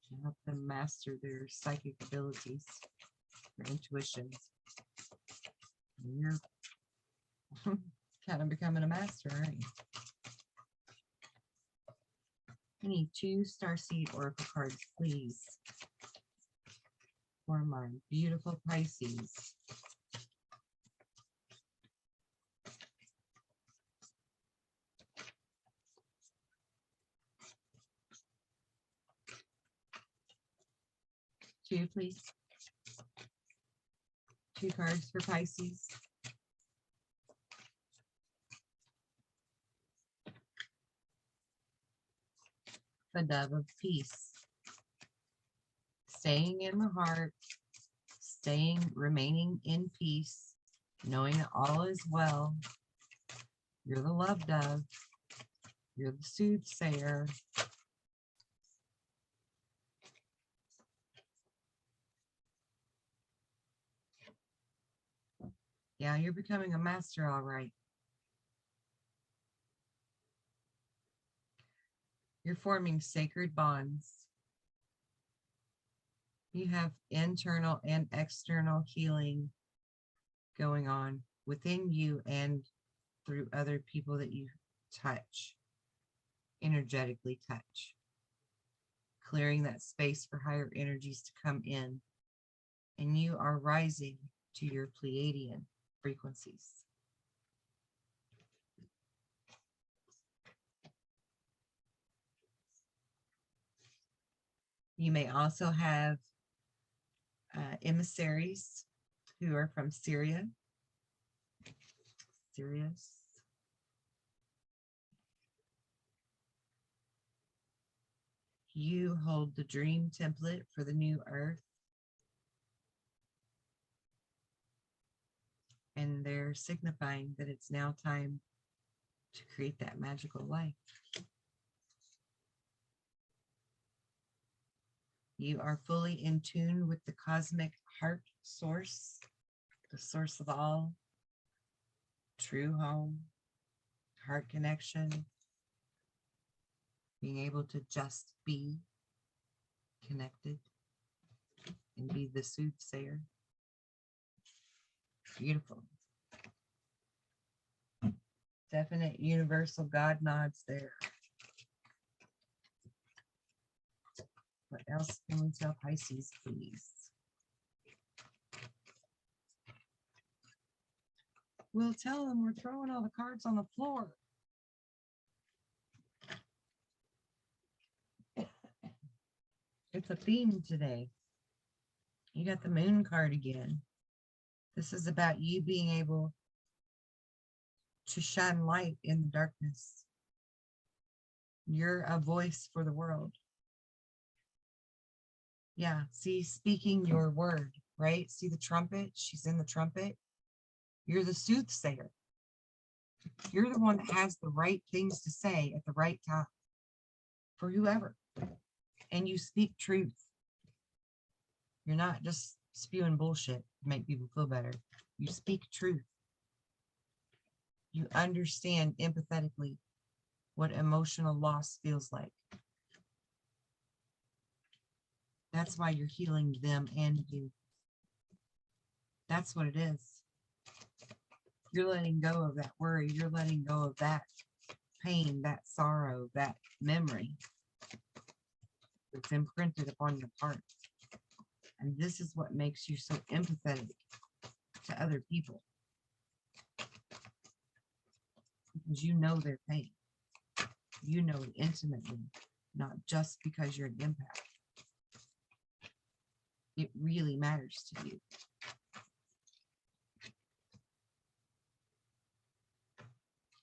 to help them master their psychic abilities, their intuition. And you're kind of becoming a master, aren't you? I need 2 Starseed Oracle cards, please, for my beautiful Pisces. Two, please. 2 cards for Pisces. The Dove of Peace. Staying in the heart, remaining in peace, knowing that all is well. You're the love dove. You're the soothsayer. Yeah, you're becoming a master, all right. You're forming sacred bonds. You have internal and external healing going on within you and through other people that you touch, energetically touch, clearing that space for higher energies to come in. And you are rising to your Pleiadian frequencies. You may also have emissaries who are from Syria. Sirius. You hold the dream template for the new earth. And they're signifying that it's now time to create that magical life. You are fully in tune with the cosmic heart source, the source of all, true home, heart connection, being able to just be connected and be the soothsayer. Beautiful. Definite universal God nods there. What else can we tell Pisces, please? We'll tell them we're throwing all the cards on the floor. It's a theme today. You got the moon card again. This is about you being able to shine light in the darkness. You're a voice for the world. Yeah, see, speaking your word, right? See the trumpet? She's in the trumpet. You're the soothsayer. You're the one that has the right things to say at the right time for whoever. And you speak truth. You're not just spewing bullshit to make people feel better. You speak truth. You understand empathetically what emotional loss feels like. That's why you're healing them and you. That's what it is. You're letting go of that worry. You're letting go of that pain, that sorrow, that memory that's imprinted upon your heart. And this is what makes you so empathetic to other people. Because you know their pain. You know it intimately, not just because you're an empath. It really matters to you.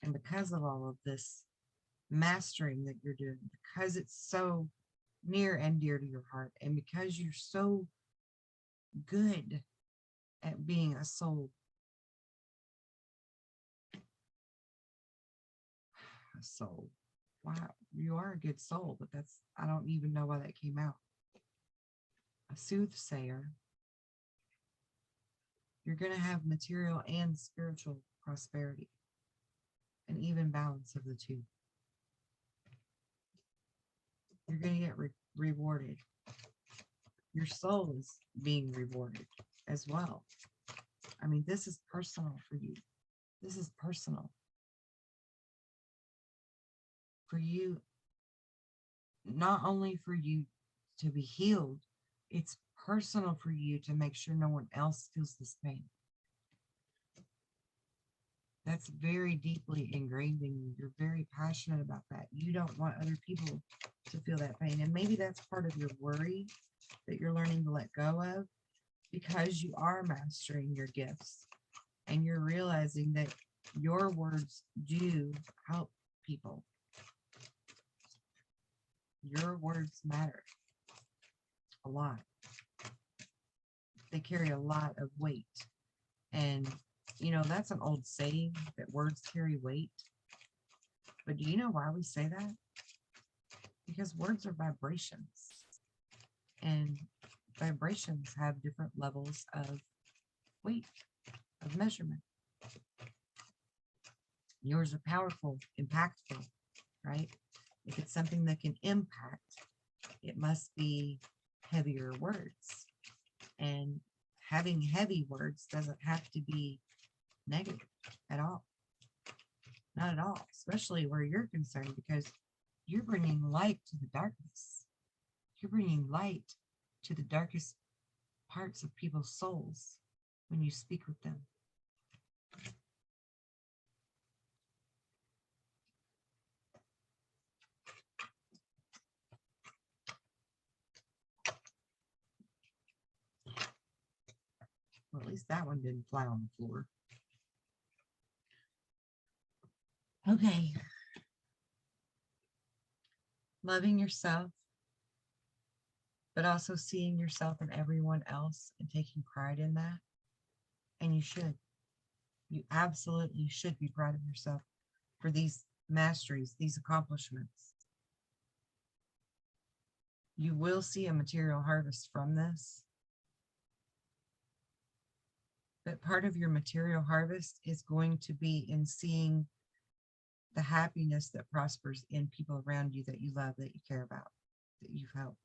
And because of all of this mastering that you're doing, because it's so near and dear to your heart, and because you're so good at being a soul, wow, you are a good soul, but that's, I don't even know why that came out. A soothsayer, you're going to have material and spiritual prosperity, an even balance of the two. You're going to get rewarded. Your soul is being rewarded as well. I mean, this is personal for you. This is personal. For you, not only for you to be healed, it's personal for you to make sure no one else feels this pain. That's very deeply ingrained in you. You're very passionate about that. You don't want other people to feel that pain. And maybe that's part of your worry that you're learning to let go of, because you are mastering your gifts and you're realizing that your words do help people. Your words matter a lot. They carry a lot of weight. And, you know, that's an old saying that words carry weight. But do you know why we say that? Because words are vibrations. And vibrations have different levels of weight, of measurement. Yours are powerful, impactful, right? If it's something that can impact, it must be heavier words. And having heavy words doesn't have to be negative at all. Not at all, especially where you're concerned, because you're bringing light to the darkness. You're bringing light to the darkest parts of people's souls when you speak with them. Well, at least that one didn't fly on the floor. Okay. Loving yourself, but also seeing yourself and everyone else and taking pride in that. And you should. You absolutely should be proud of yourself for these masteries, these accomplishments. You will see a material harvest from this. But part of your material harvest is going to be in seeing the happiness that prospers in people around you that you love, that you care about, that you've helped.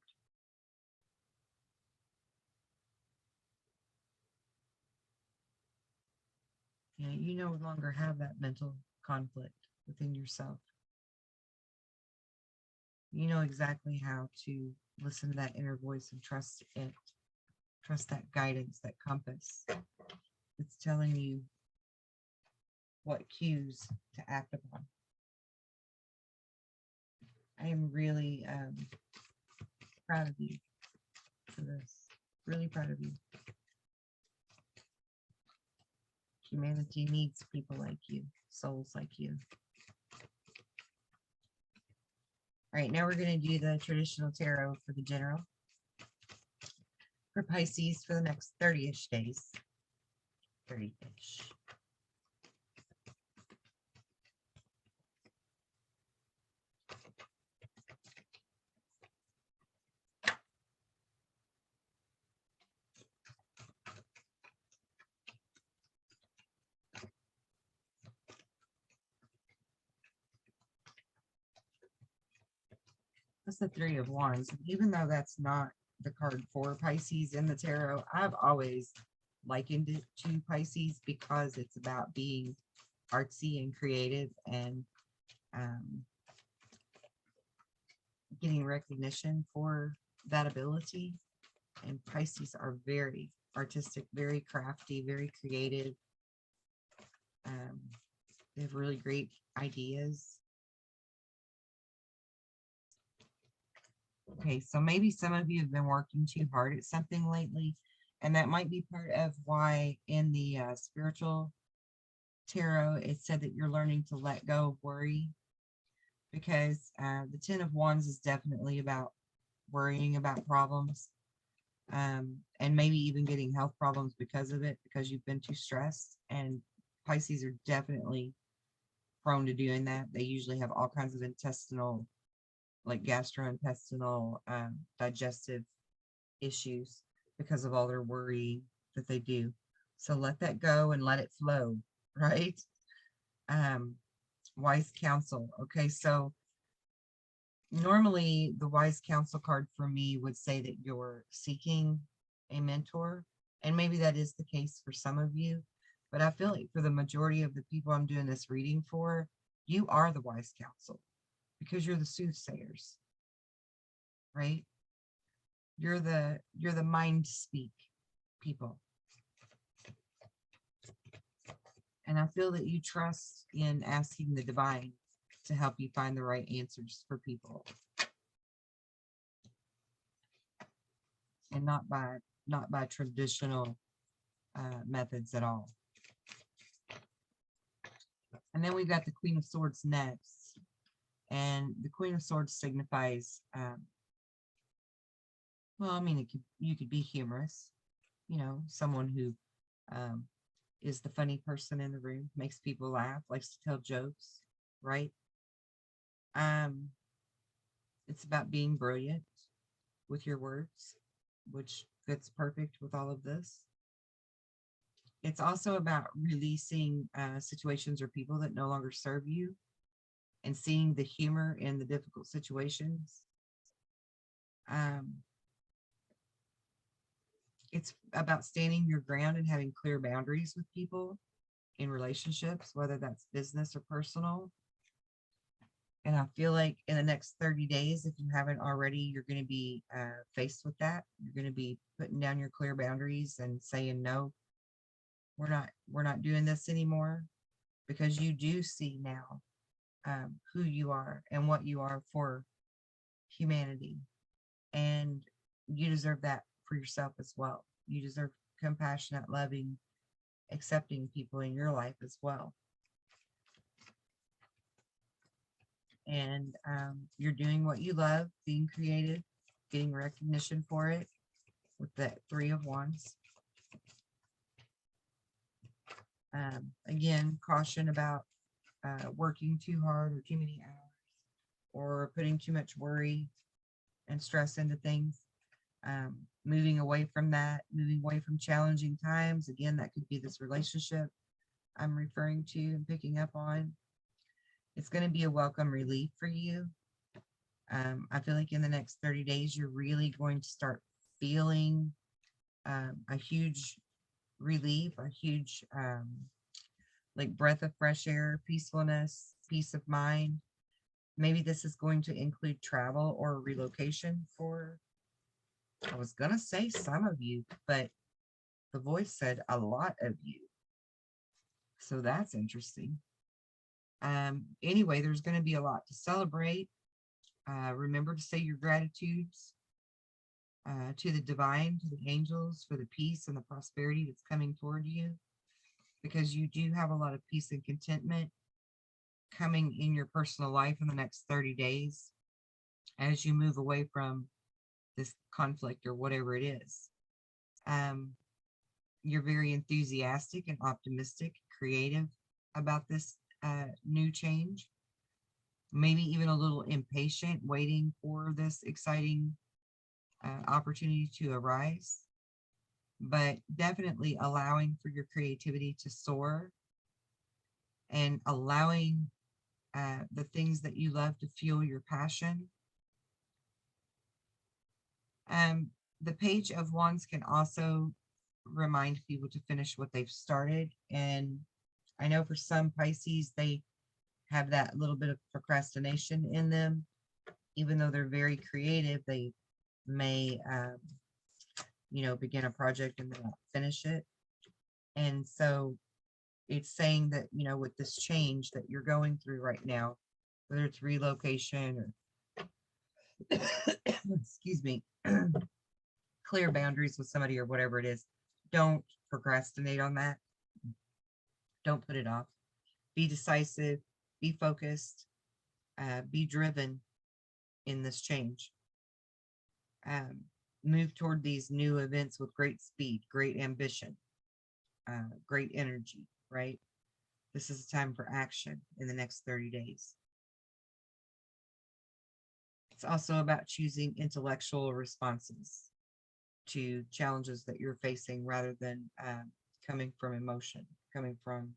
You no longer have that mental conflict within yourself. You know exactly how to listen to that inner voice and trust it. Trust that guidance, that compass. It's telling you what cues to act upon. I am really proud of you for this. Really proud of you. Humanity needs people like you, souls like you. All right, now we're going to do the traditional tarot for the general. For Pisces for the next 30-ish days. 30-ish. That's the Three of Wands. Even though that's not the card for Pisces in the tarot, I've always likened it to Pisces because it's about being artsy and creative and getting recognition for that ability. And Pisces are very artistic, very crafty, very creative. They have really great ideas. Okay, so maybe some of you have been working too hard at something lately, and that might be part of why in the spiritual tarot, it said that you're learning to let go of worry, because the Ten of Wands is definitely about worrying about problems, and maybe even getting health problems because of it, because you've been too stressed. And Pisces are definitely prone to doing that. They usually have all kinds of intestinal, like gastrointestinal, digestive issues because of all their worry that they do. So let that go and let it flow, right? Wise counsel. Okay, so normally the wise counsel card for me would say that you're seeking a mentor, and maybe that is the case for some of you, but I feel like for the majority of the people I'm doing this reading for, you are the wise counsel because you're the soothsayers, right? You're the mind speak people. And I feel that you trust in asking the divine to help you find the right answers for people. And not by traditional methods at all. And then we've got the Queen of Swords next. And the Queen of Swords signifies, well, I mean, you could be humorous. you know, someone who is the funny person in the room, makes people laugh, likes to tell jokes, right? It's about being brilliant with your words, which fits perfect with all of this. It's also about releasing situations or people that no longer serve you and seeing the humor in the difficult situations. It's about standing your ground and having clear boundaries with people in relationships, whether that's business or personal. And I feel like in the next 30 days, if you haven't already, you're going to be faced with that. You're going to be putting down your clear boundaries and saying, no, we're not doing this anymore, because you do see now who you are and what you are for humanity. And you deserve that for yourself as well. You deserve compassionate, loving, accepting people in your life as well. And you're doing what you love, being creative, getting recognition for it with that 3 of Wands. Again, caution about working too hard or too many hours, or putting too much worry and stress into things. Moving away from that, moving away from challenging times. Again, that could be this relationship I'm referring to and picking up on. It's going to be a welcome relief for you. I feel like in the next 30 days, you're really going to start feeling a huge relief, a huge like breath of fresh air, peacefulness, peace of mind. Maybe this is going to include travel or relocation for, I was going to say some of you, but the voice said a lot of you. So that's interesting. Anyway, there's going to be a lot to celebrate. Remember to say your gratitudes to the divine, to the angels, for the peace and the prosperity that's coming toward you, because you do have a lot of peace and contentment coming in your personal life in the next 30 days as you move away from this conflict or whatever it is. You're very enthusiastic and optimistic, creative about this new change, maybe even a little impatient, waiting for this exciting opportunity to arise, but definitely allowing for your creativity to soar and allowing the things that you love to fuel your passion. The Page of Wands can also remind people to finish what they've started. And I know for some Pisces, they have that little bit of procrastination in them. Even though they're very creative, they may, you know, begin a project and then not finish it. And so it's saying that, you know, with this change that you're going through right now, whether it's relocation or, excuse me, clear boundaries with somebody or whatever it is, don't procrastinate on that. Don't put it off. Be decisive, be focused, be driven in this change. Move toward these new events with great speed, great ambition, great energy, right? This is a time for action in the next 30 days. It's also about choosing intellectual responses to challenges that you're facing rather than coming from emotion, coming from,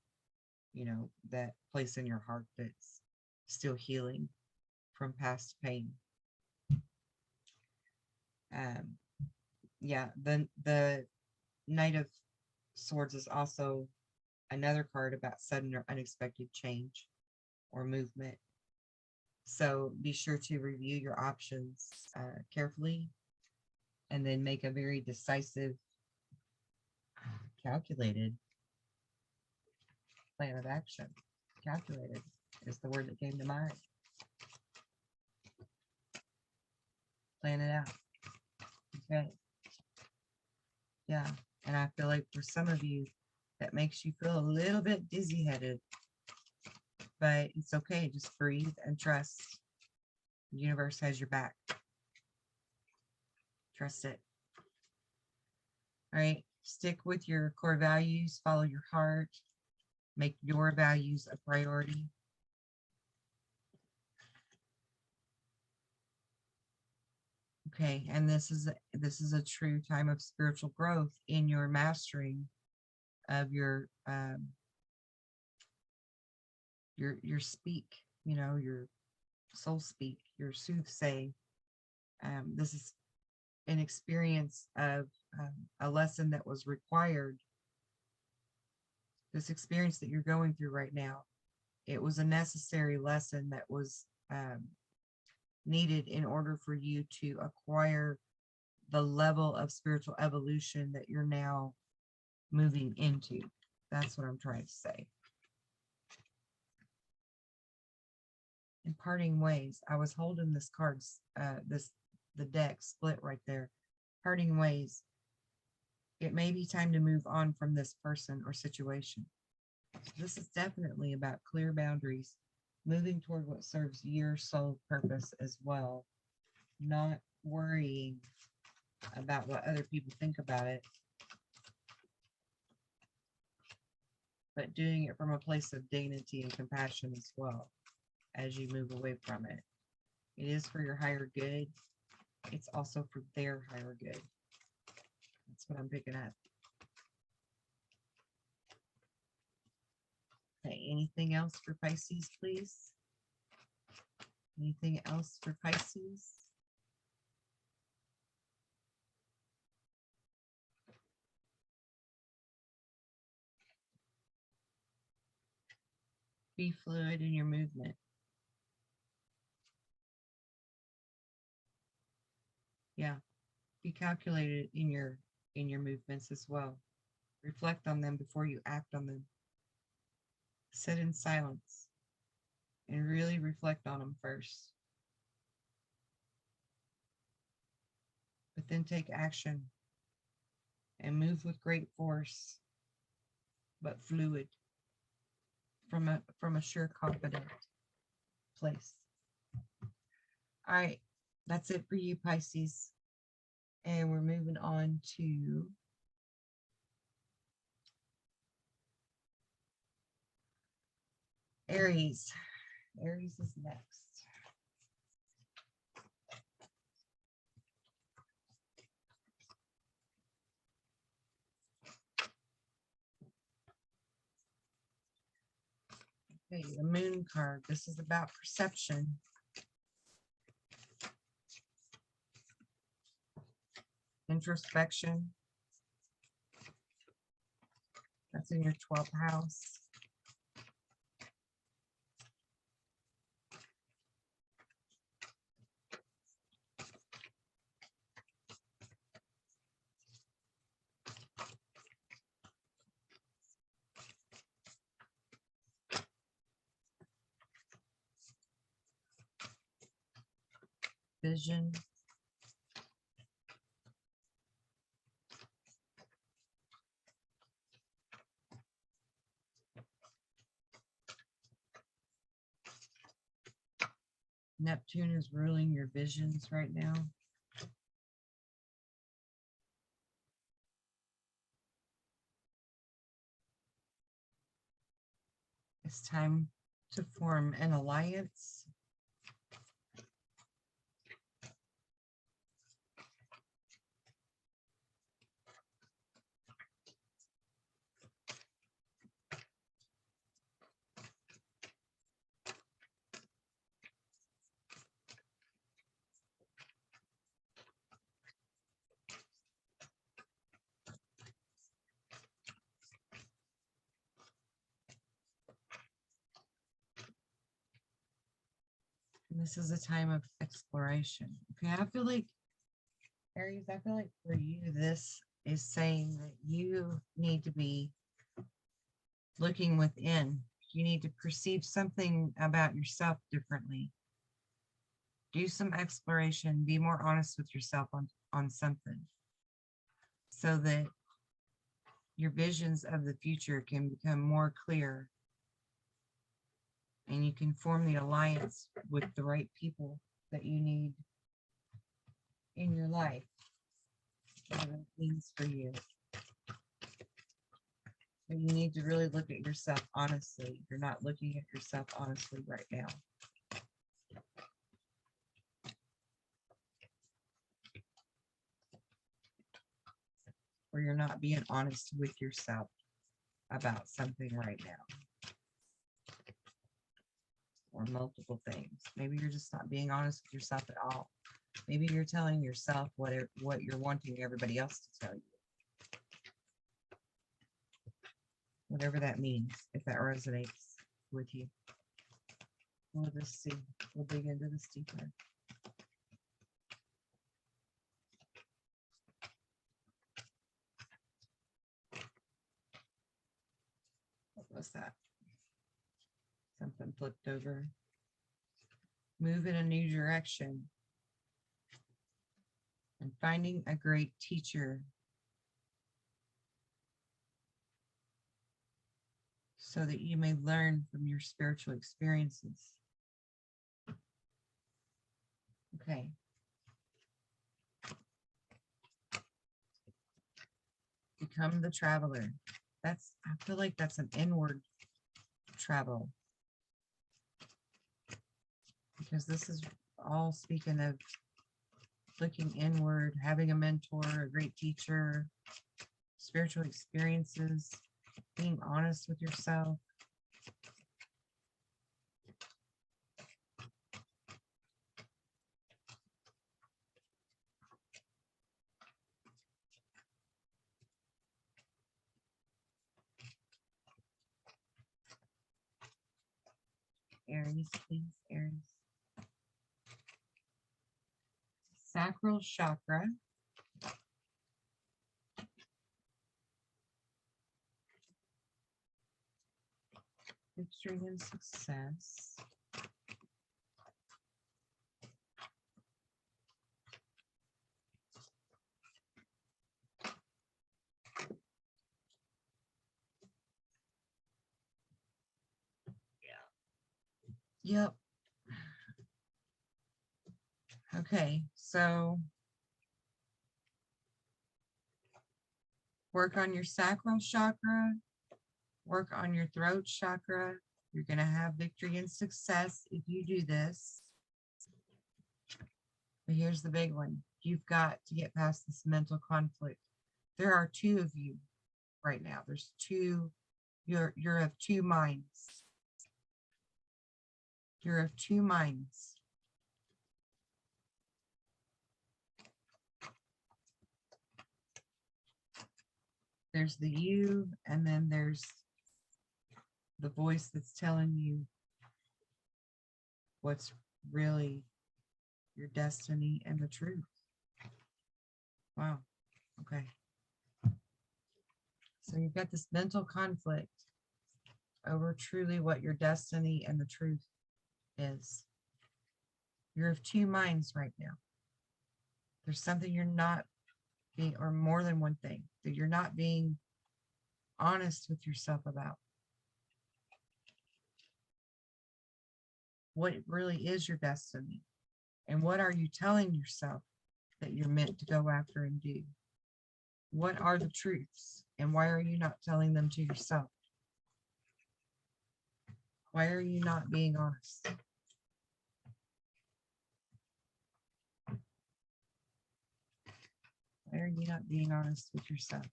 you know, that place in your heart that's still healing from past pain. Yeah, the Knight of Swords is also another card about sudden or unexpected change or movement. So be sure to review your options carefully and then make a very decisive, calculated plan of action. Calculated is the word that came to mind. Plan it out. Okay. Yeah. And I feel like for some of you, that makes you feel a little bit dizzy-headed. But it's okay. Just breathe and trust. The universe has your back. Trust it. All right. Stick with your core values, follow your heart, make your values a priority. Okay, and this is a true time of spiritual growth in your mastering of your speak, you know, your soul speak, your soothsay. This is an experience of a lesson that was required. This experience that you're going through right now, it was a necessary lesson that was needed in order for you to acquire the level of spiritual evolution that you're now moving into. That's what I'm trying to say. In parting ways, I was holding this card's the deck split right there. Parting ways. It may be time to move on from this person or situation. So this is definitely about clear boundaries, moving toward what serves your soul purpose as well, not worrying about what other people think about it, but doing it from a place of dignity and compassion as well as you move away from it. It is for your higher good. It's also for their higher good. That's what I'm picking up. Okay, anything else for Pisces, please? Anything else for Pisces? Be fluid in your movement. Yeah, be calculated in your movements as well. Reflect on them before you act on them. Sit in silence and really reflect on them first. But then take action and move with great force, but fluid, from a sure, confident place. All right, that's it for you, Pisces. And we're moving on to Aries. Aries is next. Okay, the Moon card. This is about perception. Introspection. That's in your 12th house. Vision. Neptune is ruling your visions right now. It's time to form an alliance. This is a time of exploration. Okay, I feel like, Aries, I feel like for you, this is saying that you need to be looking within. You need to perceive something about yourself differently. Do some exploration. Be more honest with yourself on something so that your visions of the future can become more clear and you can form the alliance with the right people that you need in your life. Whatever it means for you. But you need to really look at yourself honestly. You're not looking at yourself honestly right now. Or you're not being honest with yourself about something right now. Or multiple things. Maybe you're just not being honest with yourself at all. Maybe you're telling yourself what you're wanting everybody else to tell you. Whatever that means, if that resonates with you. We'll just see. We'll dig into this deeper. What was that? Something flipped over. Move in a new direction. And finding a great teacher. So that you may learn from your spiritual experiences. Okay. Become the traveler. I feel like that's an inward travel. Because this is all speaking of looking inward, having a mentor, a great teacher, spiritual experiences, being honest with yourself. Aries, please, Aries. Sacral chakra. Victory and success. Yep. Okay, so work on your sacral chakra, work on your throat chakra. You're going to have victory and success if you do this. But here's the big one. You've got to get past this mental conflict. There are two of you right now. There's two, you're of two minds. You're of two minds. There's the you, and then there's the voice that's telling you what's really your destiny and the truth. Wow. Okay. So you've got this mental conflict over truly what your destiny and the truth is. You're of two minds right now. There's something you're not being, or more than one thing, that you're not being honest with yourself about. What really is your destiny? And what are you telling yourself that you're meant to go after and do? What are the truths? And why are you not telling them to yourself? Why are you not being honest? Why are you not being honest with yourself?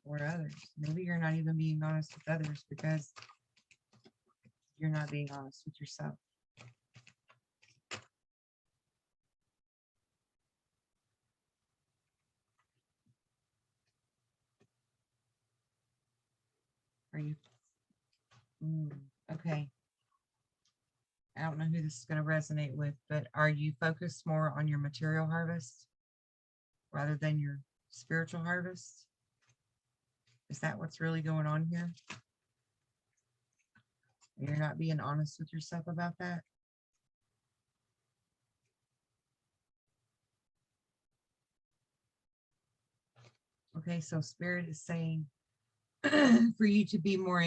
Or others? Maybe you're not even being honest with others because you're not being honest with yourself. Are you? Okay. I don't know who this is going to resonate with, but are you focused more on your material harvest rather than your spiritual harvest? Is that what's really going on here? You're not being honest with yourself about that? Okay, so Spirit is saying for you to be more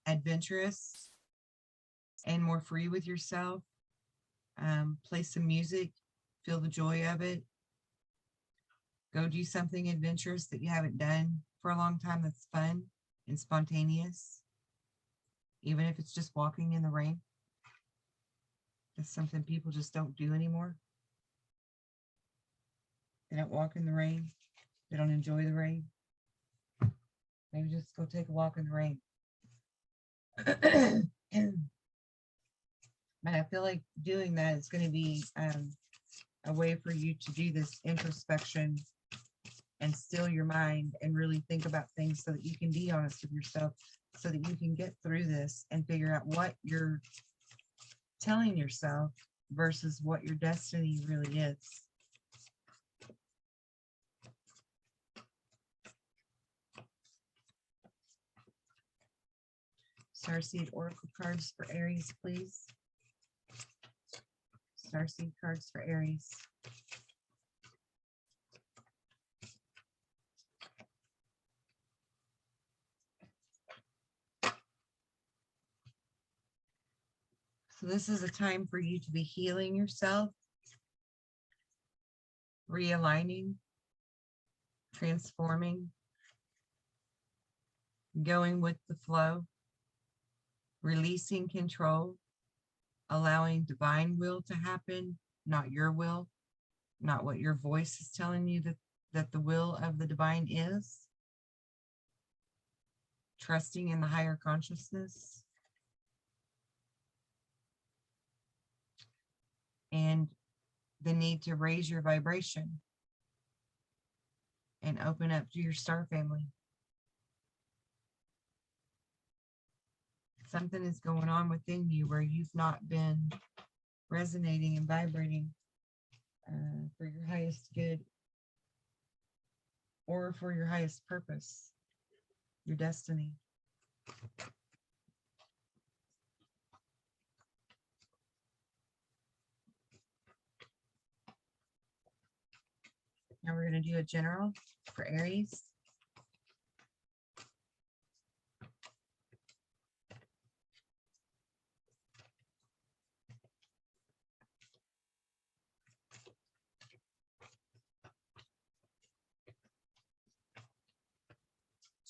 adventurous and more free with yourself. Play some music, feel the joy of it. Go do something adventurous that you haven't done for a long time that's fun and spontaneous. Even if it's just walking in the rain. That's something people just don't do anymore. They don't walk in the rain. They don't enjoy the rain. Maybe just go take a walk in the rain. But I feel like doing that is going to be a way for you to do this introspection and still your mind and really think about things so that you can be honest with yourself, so that you can get through this and figure out what you're telling yourself versus what your destiny really is. Starseed Oracle cards for Aries, please. Starseed cards for Aries. So this is a time for you to be healing yourself, realigning, transforming, going with the flow, releasing control, allowing divine will to happen, not your will, not what your voice is telling you that the will of the divine is. Trusting in the higher consciousness. And the need to raise your vibration and open up to your star family. Something is going on within you where you've not been resonating and vibrating for your highest good or for your highest purpose, your destiny. Now we're going to do a general for Aries.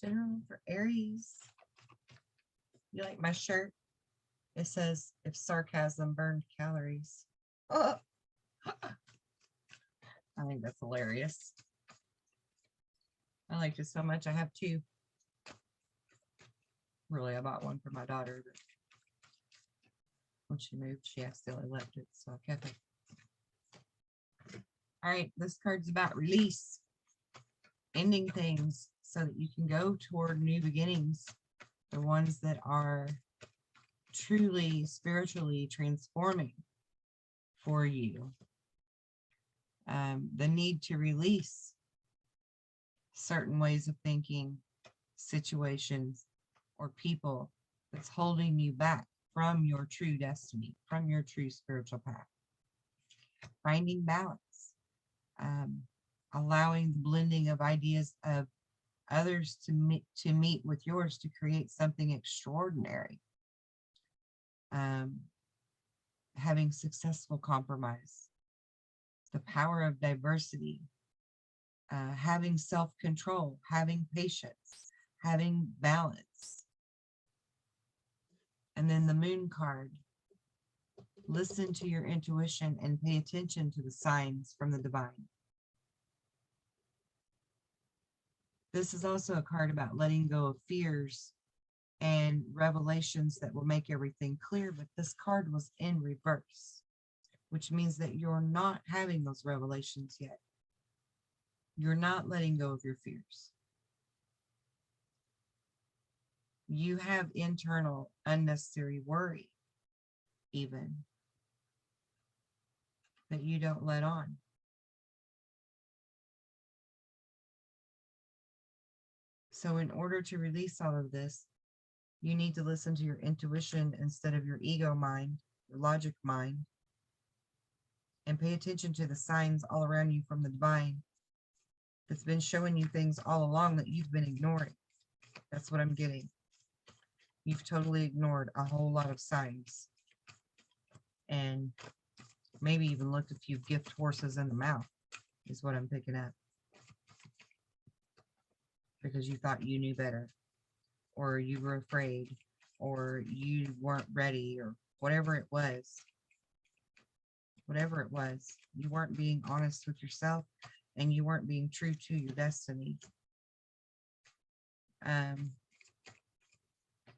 General for Aries. You like my shirt? It says, if sarcasm burned calories. Oh. I think that's hilarious. I liked it so much. I have two. Really, I bought one for my daughter, but when she moved, she accidentally left it, so I kept it. All right, this card's about release, ending things so that you can go toward new beginnings, the ones that are truly spiritually transforming for you. The need to release certain ways of thinking, situations, or people that's holding you back from your true destiny, from your true spiritual path. Finding balance, allowing the blending of ideas of others to meet with yours to create something extraordinary. Having successful compromise, the power of diversity, having self-control, having patience, having balance. And then the moon card. Listen to your intuition and pay attention to the signs from the divine. This is also a card about letting go of fears and revelations that will make everything clear, but this card was in reverse, which means that you're not having those revelations yet. You're not letting go of your fears. You have internal unnecessary worry, even, that you don't let on. So in order to release all of this, you need to listen to your intuition instead of your ego mind, your logic mind, and pay attention to the signs all around you from the divine that's been showing you things all along that you've been ignoring. That's what I'm getting. You've totally ignored a whole lot of signs. And maybe even looked a few gift horses in the mouth, is what I'm picking up. because you thought you knew better, or you were afraid, or you weren't ready, or whatever it was. Whatever it was, you weren't being honest with yourself, and you weren't being true to your destiny.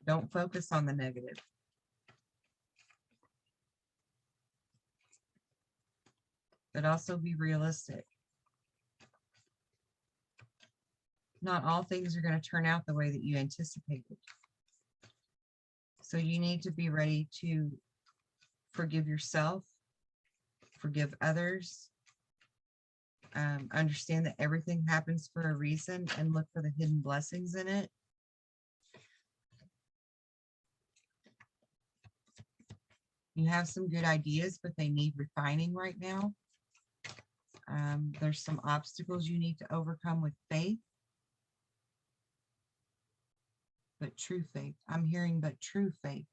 Don't focus on the negative. But also be realistic. Not all things are going to turn out the way that you anticipated. So you need to be ready to forgive yourself, forgive others, understand that everything happens for a reason, and look for the hidden blessings in it. You have some good ideas, but they need refining right now. There's some obstacles you need to overcome with faith. But true faith. I'm hearing but true faith.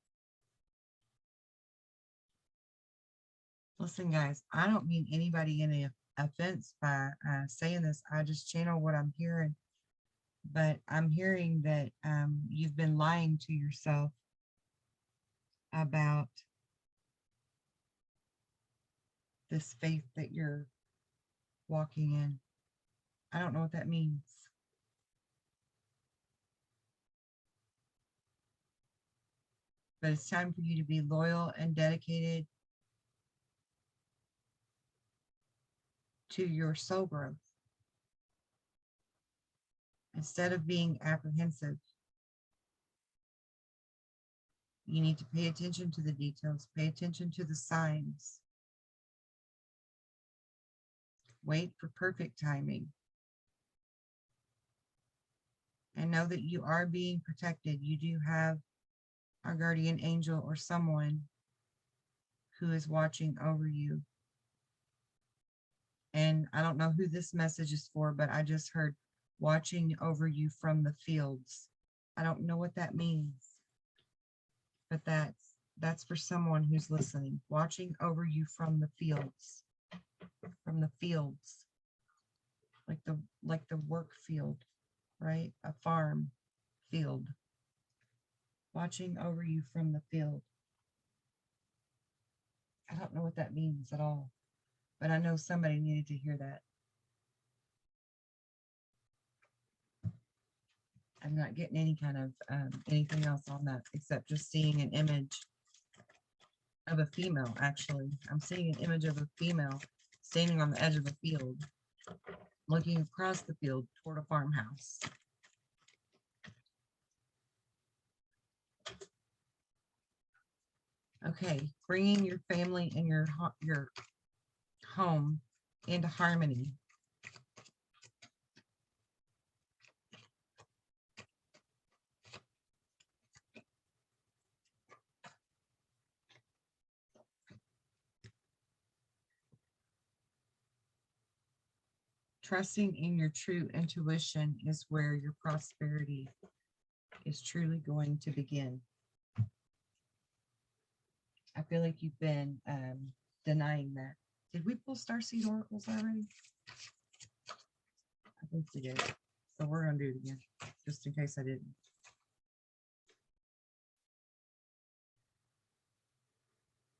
Listen, guys, I don't mean anybody any offense by saying this. I just channel what I'm hearing. But I'm hearing that you've been lying to yourself about this faith that you're walking in. I don't know what that means. But it's time for you to be loyal and dedicated to your soul growth. Instead of being apprehensive, you need to pay attention to the details, pay attention to the signs. Wait for perfect timing. And know that you are being protected. You do have a guardian angel or someone who is watching over you. And I don't know who this message is for, but I just heard watching over you from the fields. I don't know what that means, but that's for someone who's listening. Watching over you from the fields. From the fields. Like the work field, right? A farm field. Watching over you from the field. I don't know what that means at all, but I know somebody needed to hear that. I'm not getting any kind of anything else on that except just seeing an image of a female. Actually, I'm seeing an image of a female standing on the edge of a field, looking across the field toward a farmhouse. Okay, bringing your family and your home into harmony. Trusting in your true intuition is where your prosperity is truly going to begin. I feel like you've been denying that. Did we pull Starseed Oracles already? I think we did. So we're going to do it again, just in case I didn't.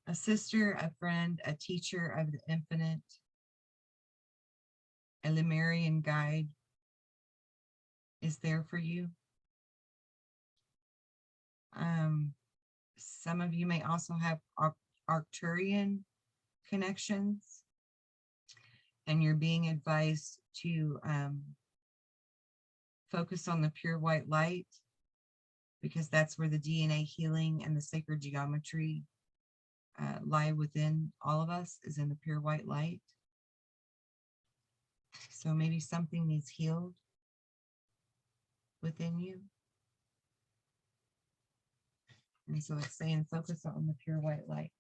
A sister, a friend, a teacher of the infinite, a Lemurian guide is there for you. Some of you may also have Arcturian connections, and you're being advised to focus on the pure white light, because that's where the DNA healing and the sacred geometry lie within all of us, is in the pure white light. So maybe something needs healed within you. And so it's saying focus on the pure white light.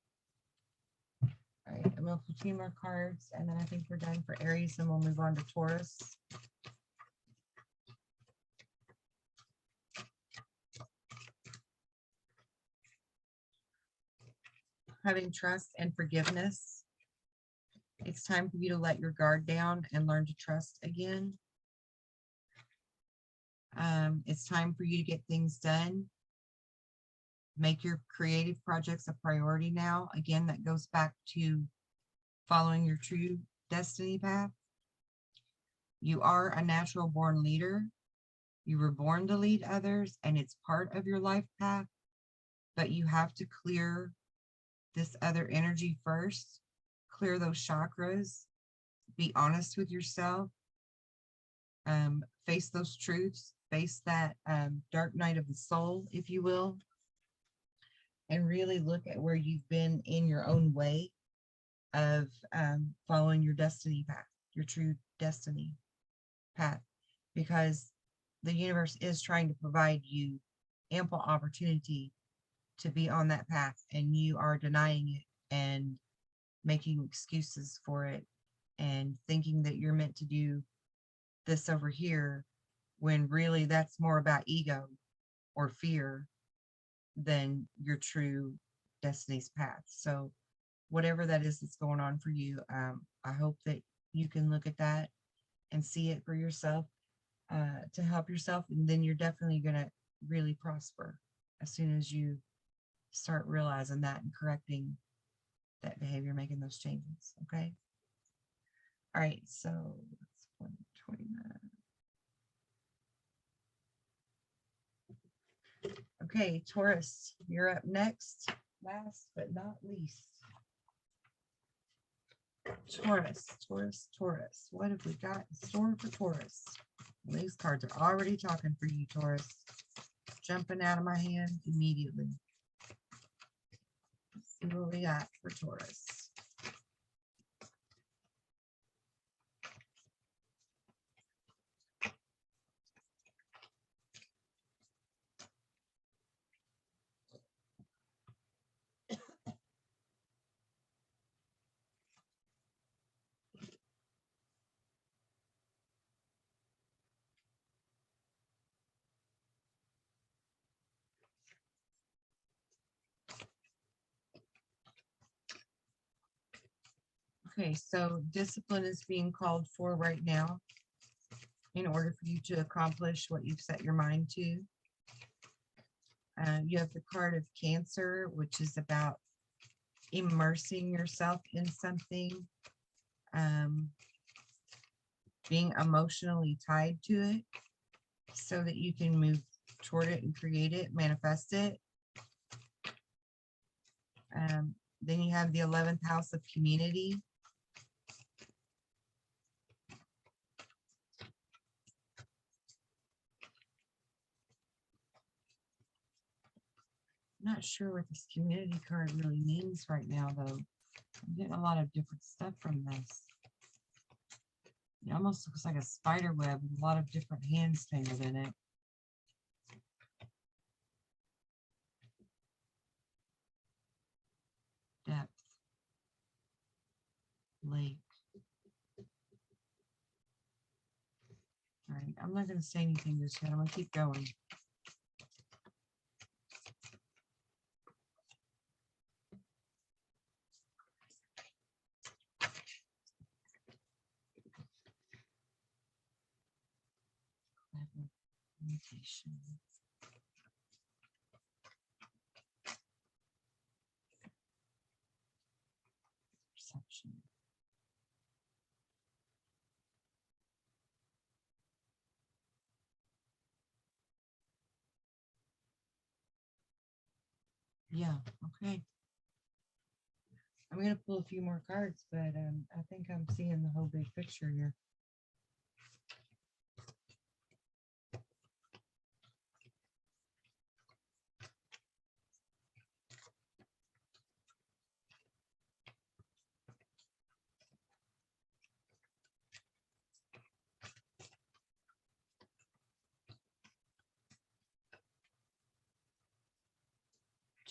All right, and we'll put 2 more cards, and then I think we're done for Aries, and we'll move on to Taurus. Having trust and forgiveness. It's time for you to let your guard down and learn to trust again. It's time for you to get things done. Make your creative projects a priority now. Again, that goes back to following your true destiny path. You are a natural born leader. You were born to lead others, and it's part of your life path, but you have to clear this other energy first, clear those chakras, be honest with yourself, face those truths, face that dark night of the soul, if you will, and really look at where you've been in your own way of following your destiny path, your true destiny path, because the universe is trying to provide you ample opportunity to be on that path, and you are denying it and making excuses for it and thinking that you're meant to do this over here, when really that's more about ego or fear than your true destiny's path. So whatever that is that's going on for you, I hope that you can look at that and see it for yourself, to help yourself, and then you're definitely going to really prosper as soon as you start realizing that and correcting that behavior, making those changes. Okay. All right. So it's 129. Okay, Taurus, you're up next. Last but not least. Taurus, Taurus, Taurus. What have we got in store for Taurus? Well, these cards are already talking for you, Taurus. Jumping out of my hand immediately. Let's see what we got for Taurus. Okay, so discipline is being called for right now in order for you to accomplish what you've set your mind to. You have the card of Cancer, which is about immersing yourself in something, being emotionally tied to it so that you can move toward it and create it, manifest it. Then you have the 11th house of community. I'm not sure what this community card really means right now, though. I'm getting a lot of different stuff from this. It almost looks like a spider web with a lot of different hands tangled in it. Depth. Lake. All right, I'm not going to say anything just yet. I'm going to keep going. Communication. Perception. Yeah, okay. I'm going to pull a few more cards, but I think I'm seeing the whole big picture here.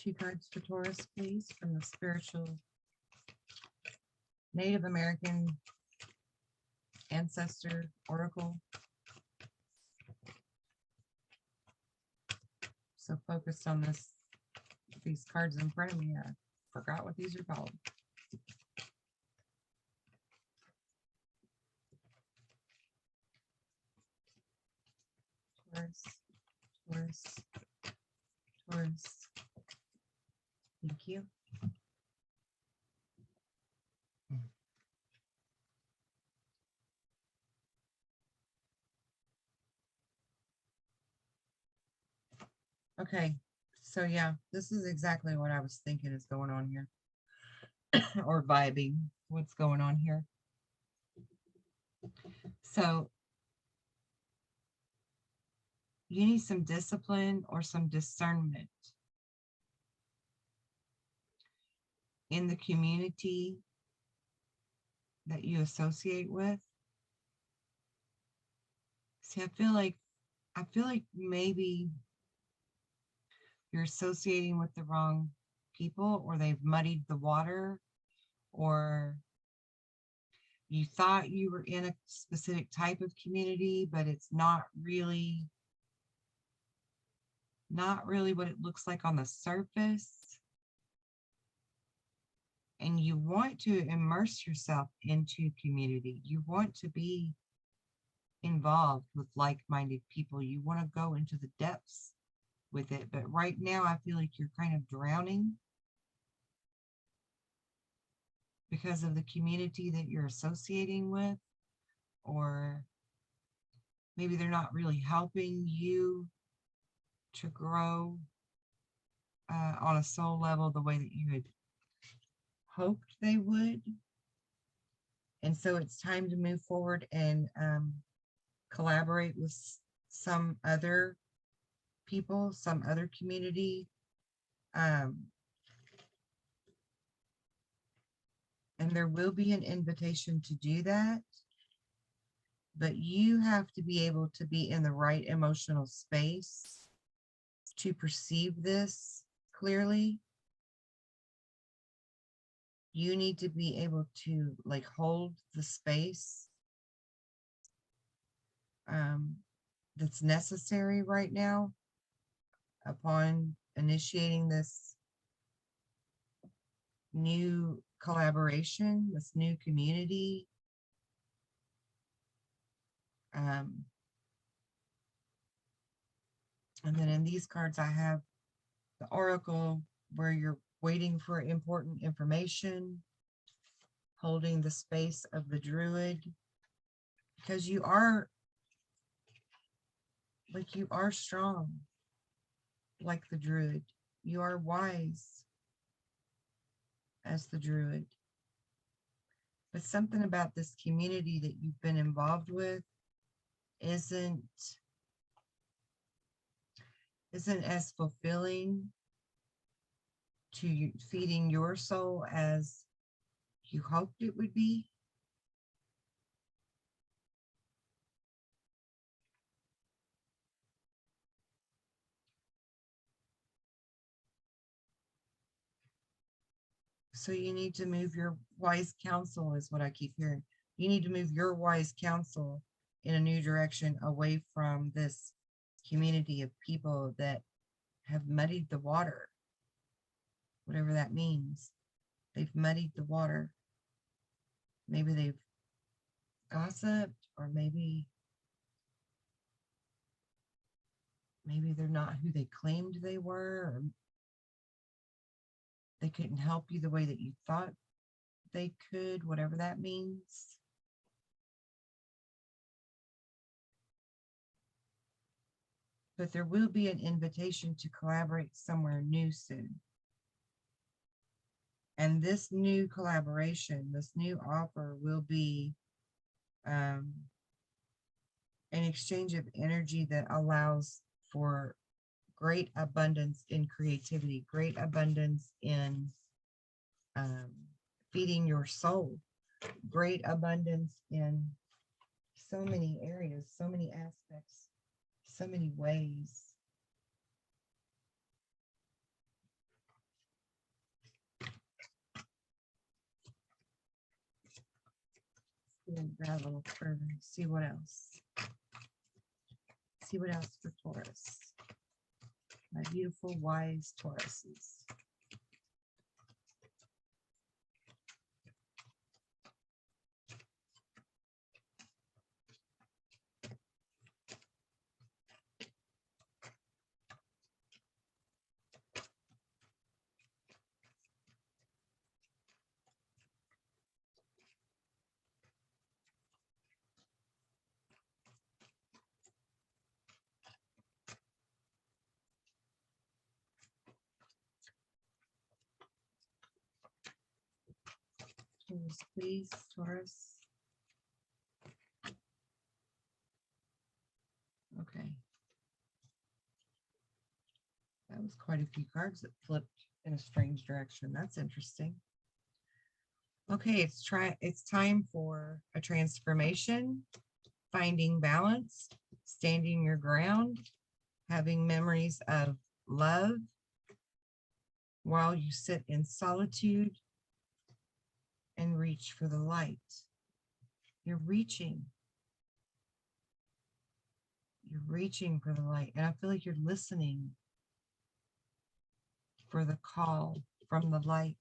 Two cards for Taurus, please, from the Spiritual Native American Ancestor Oracle. So focused on these cards in front of me, I forgot what these are called. Taurus, Taurus, Taurus. Thank you. Okay, so yeah, this is exactly what I was thinking is going on here. Or vibing what's going on here. So you need some discipline or some discernment in the community that you associate with. See, I feel like maybe you're associating with the wrong people, or they've muddied the water, or you thought you were in a specific type of community, but it's not really what it looks like on the surface. And you want to immerse yourself into community. You want to be involved with like-minded people. You want to go into the depths with it. But right now, I feel like you're kind of drowning because of the community that you're associating with, or maybe they're not really helping you to grow on a soul level the way that you had hoped they would. And so it's time to move forward and collaborate with some other people, some other community. And there will be an invitation to do that. But you have to be able to be in the right emotional space to perceive this clearly. You need to be able to like hold the space that's necessary right now upon initiating this new collaboration, this new community. And then in these cards, I have the Oracle, where you're waiting for important information, holding the space of the Druid, because you are strong like the Druid. You are wise as the Druid. But something about this community that you've been involved with isn't as fulfilling to you, feeding your soul as you hoped it would be. So you need to move your wise counsel, is what I keep hearing. You need to move your wise counsel in a new direction, away from this community of people that have muddied the water, whatever that means. They've muddied the water. Maybe they've gossiped, or maybe they're not who they claimed they were, or they couldn't help you the way that you thought they could, whatever that means. But there will be an invitation to collaborate somewhere new soon. And this new collaboration, this new offer will be an exchange of energy that allows for great abundance in creativity, great abundance in feeding your soul, great abundance in so many areas, so many aspects, so many ways. Grab a little further, see what else. See what else for Taurus. My beautiful, wise Tauruses. souls, please, Taurus. Okay. That was quite a few cards that flipped in a strange direction. That's interesting. Okay, it's time for a transformation, finding balance, standing your ground, having memories of love while you sit in solitude and reach for the light. You're reaching for the light. And I feel like you're listening for the call from the light.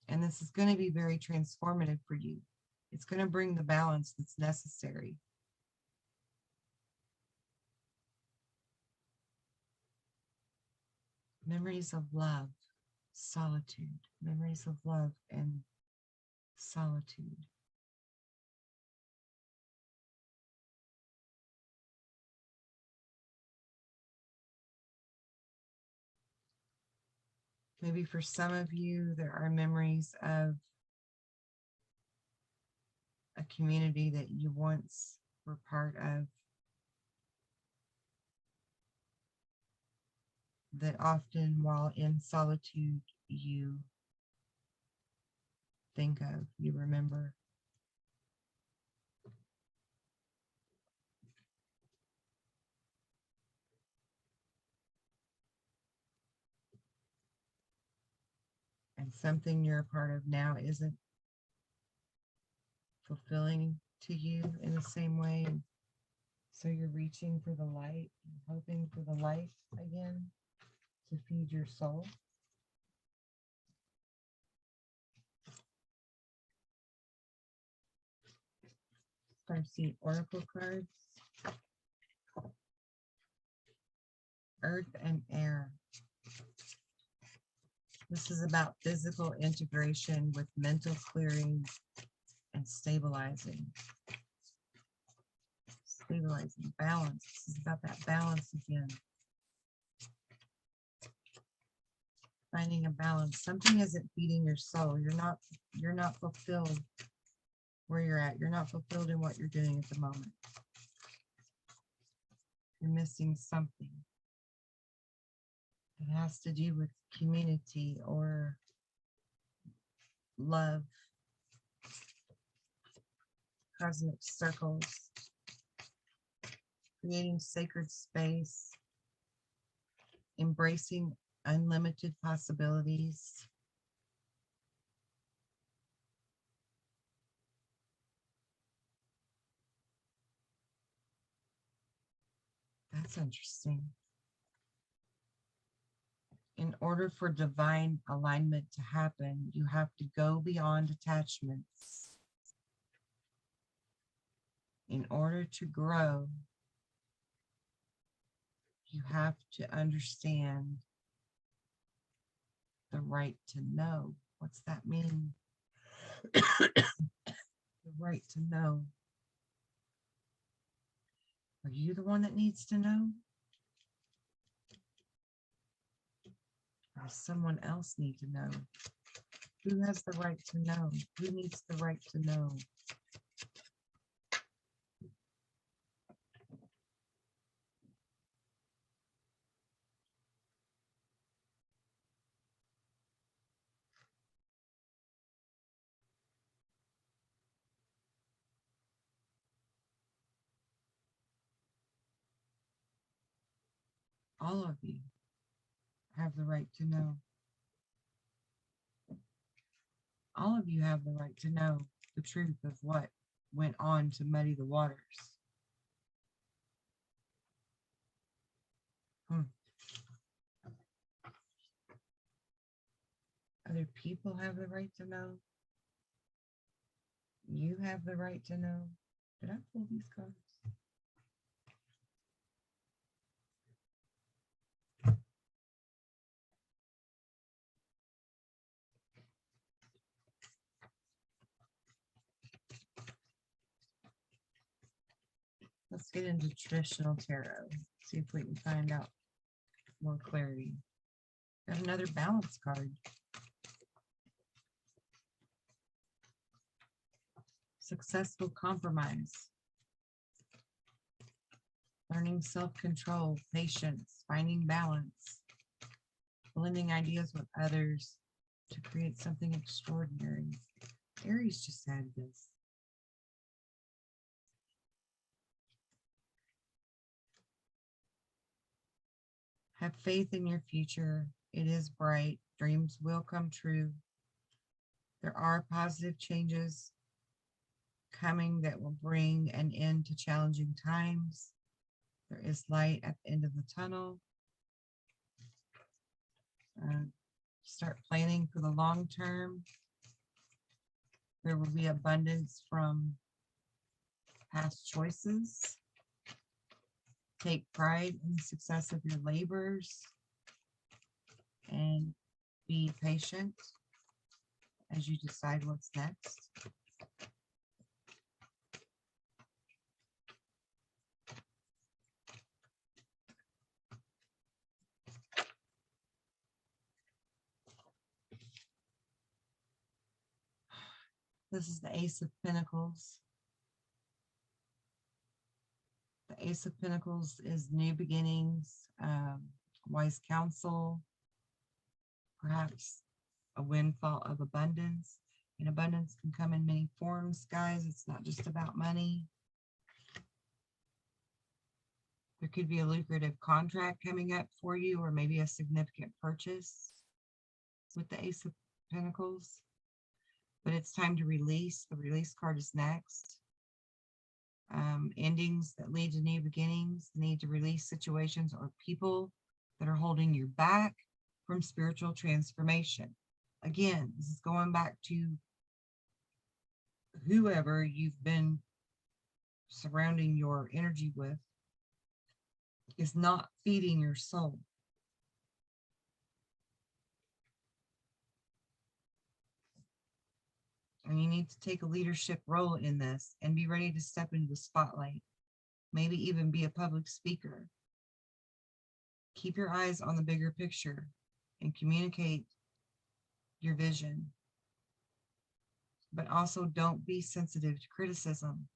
And this is going to be very transformative for you. It's going to bring the balance that's necessary. Memories of love, solitude, memories of love and solitude. Maybe for some of you, there are memories of a community that you once were part of that often while in solitude you think of, you remember. And something you're a part of now isn't fulfilling to you in the same way. So you're reaching for the light, hoping for the light again to feed your soul. I've seen oracle cards, earth and air. This is about physical integration with mental clearing and stabilizing. Stabilizing, balance. This is about that balance again. Finding a balance. Something isn't feeding your soul. You're not fulfilled where you're at. You're not fulfilled in what you're doing at the moment. You're missing something. It has to do with community or love, cosmic circles, creating sacred space, embracing unlimited possibilities. That's interesting. In order for divine alignment to happen, you have to go beyond attachments. In order to grow, you have to understand the right to know. What's that mean? The right to know. Are you the one that needs to know? Or does someone else need to know? Who has the right to know? Who needs the right to know? All of you have the right to know. All of you have the right to know the truth of what went on to muddy the waters. Other people have the right to know. You have the right to know. Did I pull these cards? Let's get into traditional tarot. See if we can find out more clarity. Got another balance card. successful compromise, learning self-control, patience, finding balance, blending ideas with others to create something extraordinary. Aries just had this. Have faith in your future. It is bright. Dreams will come true. There are positive changes coming that will bring an end to challenging times. There is light at the end of the tunnel. Start planning for the long term. There will be abundance from past choices. Take pride in the success of your labors and be patient as you decide what's next. This is the Ace of Pentacles. The Ace of Pentacles is new beginnings, wise counsel, perhaps a windfall of abundance. And abundance can come in many forms, guys. It's not just about money. There could be a lucrative contract coming up for you, or maybe a significant purchase with the Ace of Pentacles. But it's time to release. The release card is next. Endings that lead to new beginnings. The need to release situations or people that are holding you back from spiritual transformation. Again, this is going back to whoever you've been surrounding your energy with is not feeding your soul. And you need to take a leadership role in this and be ready to step into the spotlight. Maybe even be a public speaker. Keep your eyes on the bigger picture and communicate your vision. But also don't be sensitive to criticism.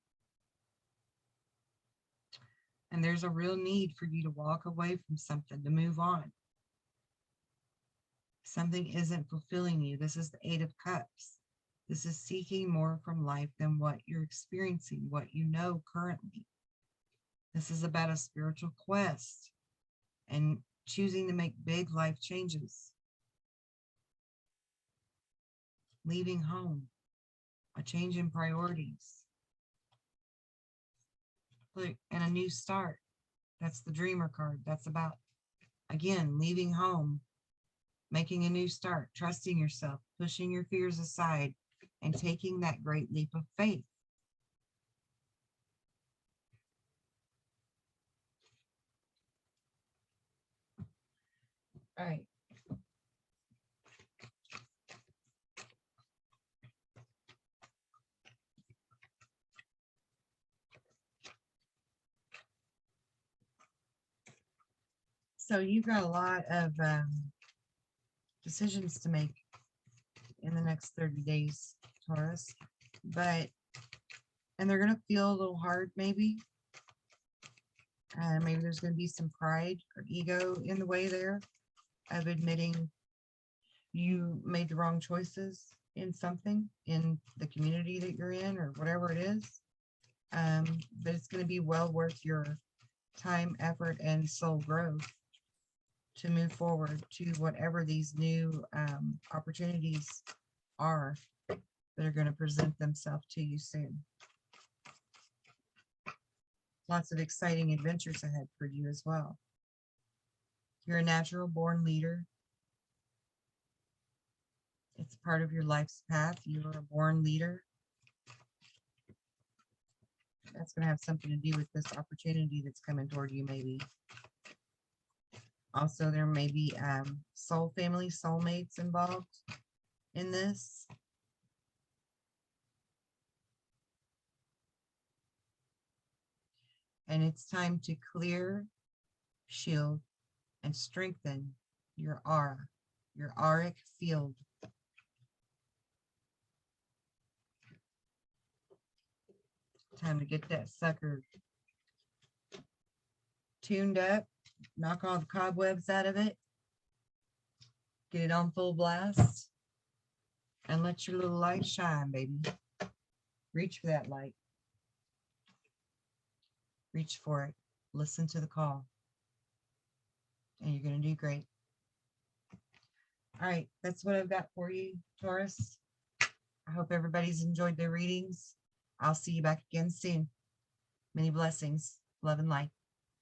And there's a real need for you to walk away from something, to move on. Something isn't fulfilling you. This is the Eight of Cups. This is seeking more from life than what you're experiencing, what you know currently. This is about a spiritual quest and choosing to make big life changes. Leaving home, a change in priorities, and a new start. That's the Dreamer card. That's about, again, leaving home, making a new start, trusting yourself, pushing your fears aside, and taking that great leap of faith. All right. So you've got a lot of decisions to make in the next 30 days, Taurus, and they're going to feel a little hard, maybe. Maybe there's going to be some pride or ego in the way there of admitting you made the wrong choices in something in the community that you're in or whatever it is. But it's going to be well worth your time, effort, and soul growth to move forward to whatever these new opportunities are that are going to present themselves to you soon. Lots of exciting adventures ahead for you as well. You're a natural born leader. It's part of your life's path. You are a born leader. That's going to have something to do with this opportunity that's coming toward you, maybe. Also, there may be soul family, soulmates involved in this. And it's time to clear, shield, and strengthen your aura, your auric field. Time to get that sucker tuned up, knock all the cobwebs out of it, get it on full blast, and let your little light shine, baby. Reach for that light. Reach for it. Listen to the call. And you're going to do great. All right, that's what I've got for you, Taurus. I hope everybody's enjoyed their readings. I'll see you back again soon. Many blessings, love and light.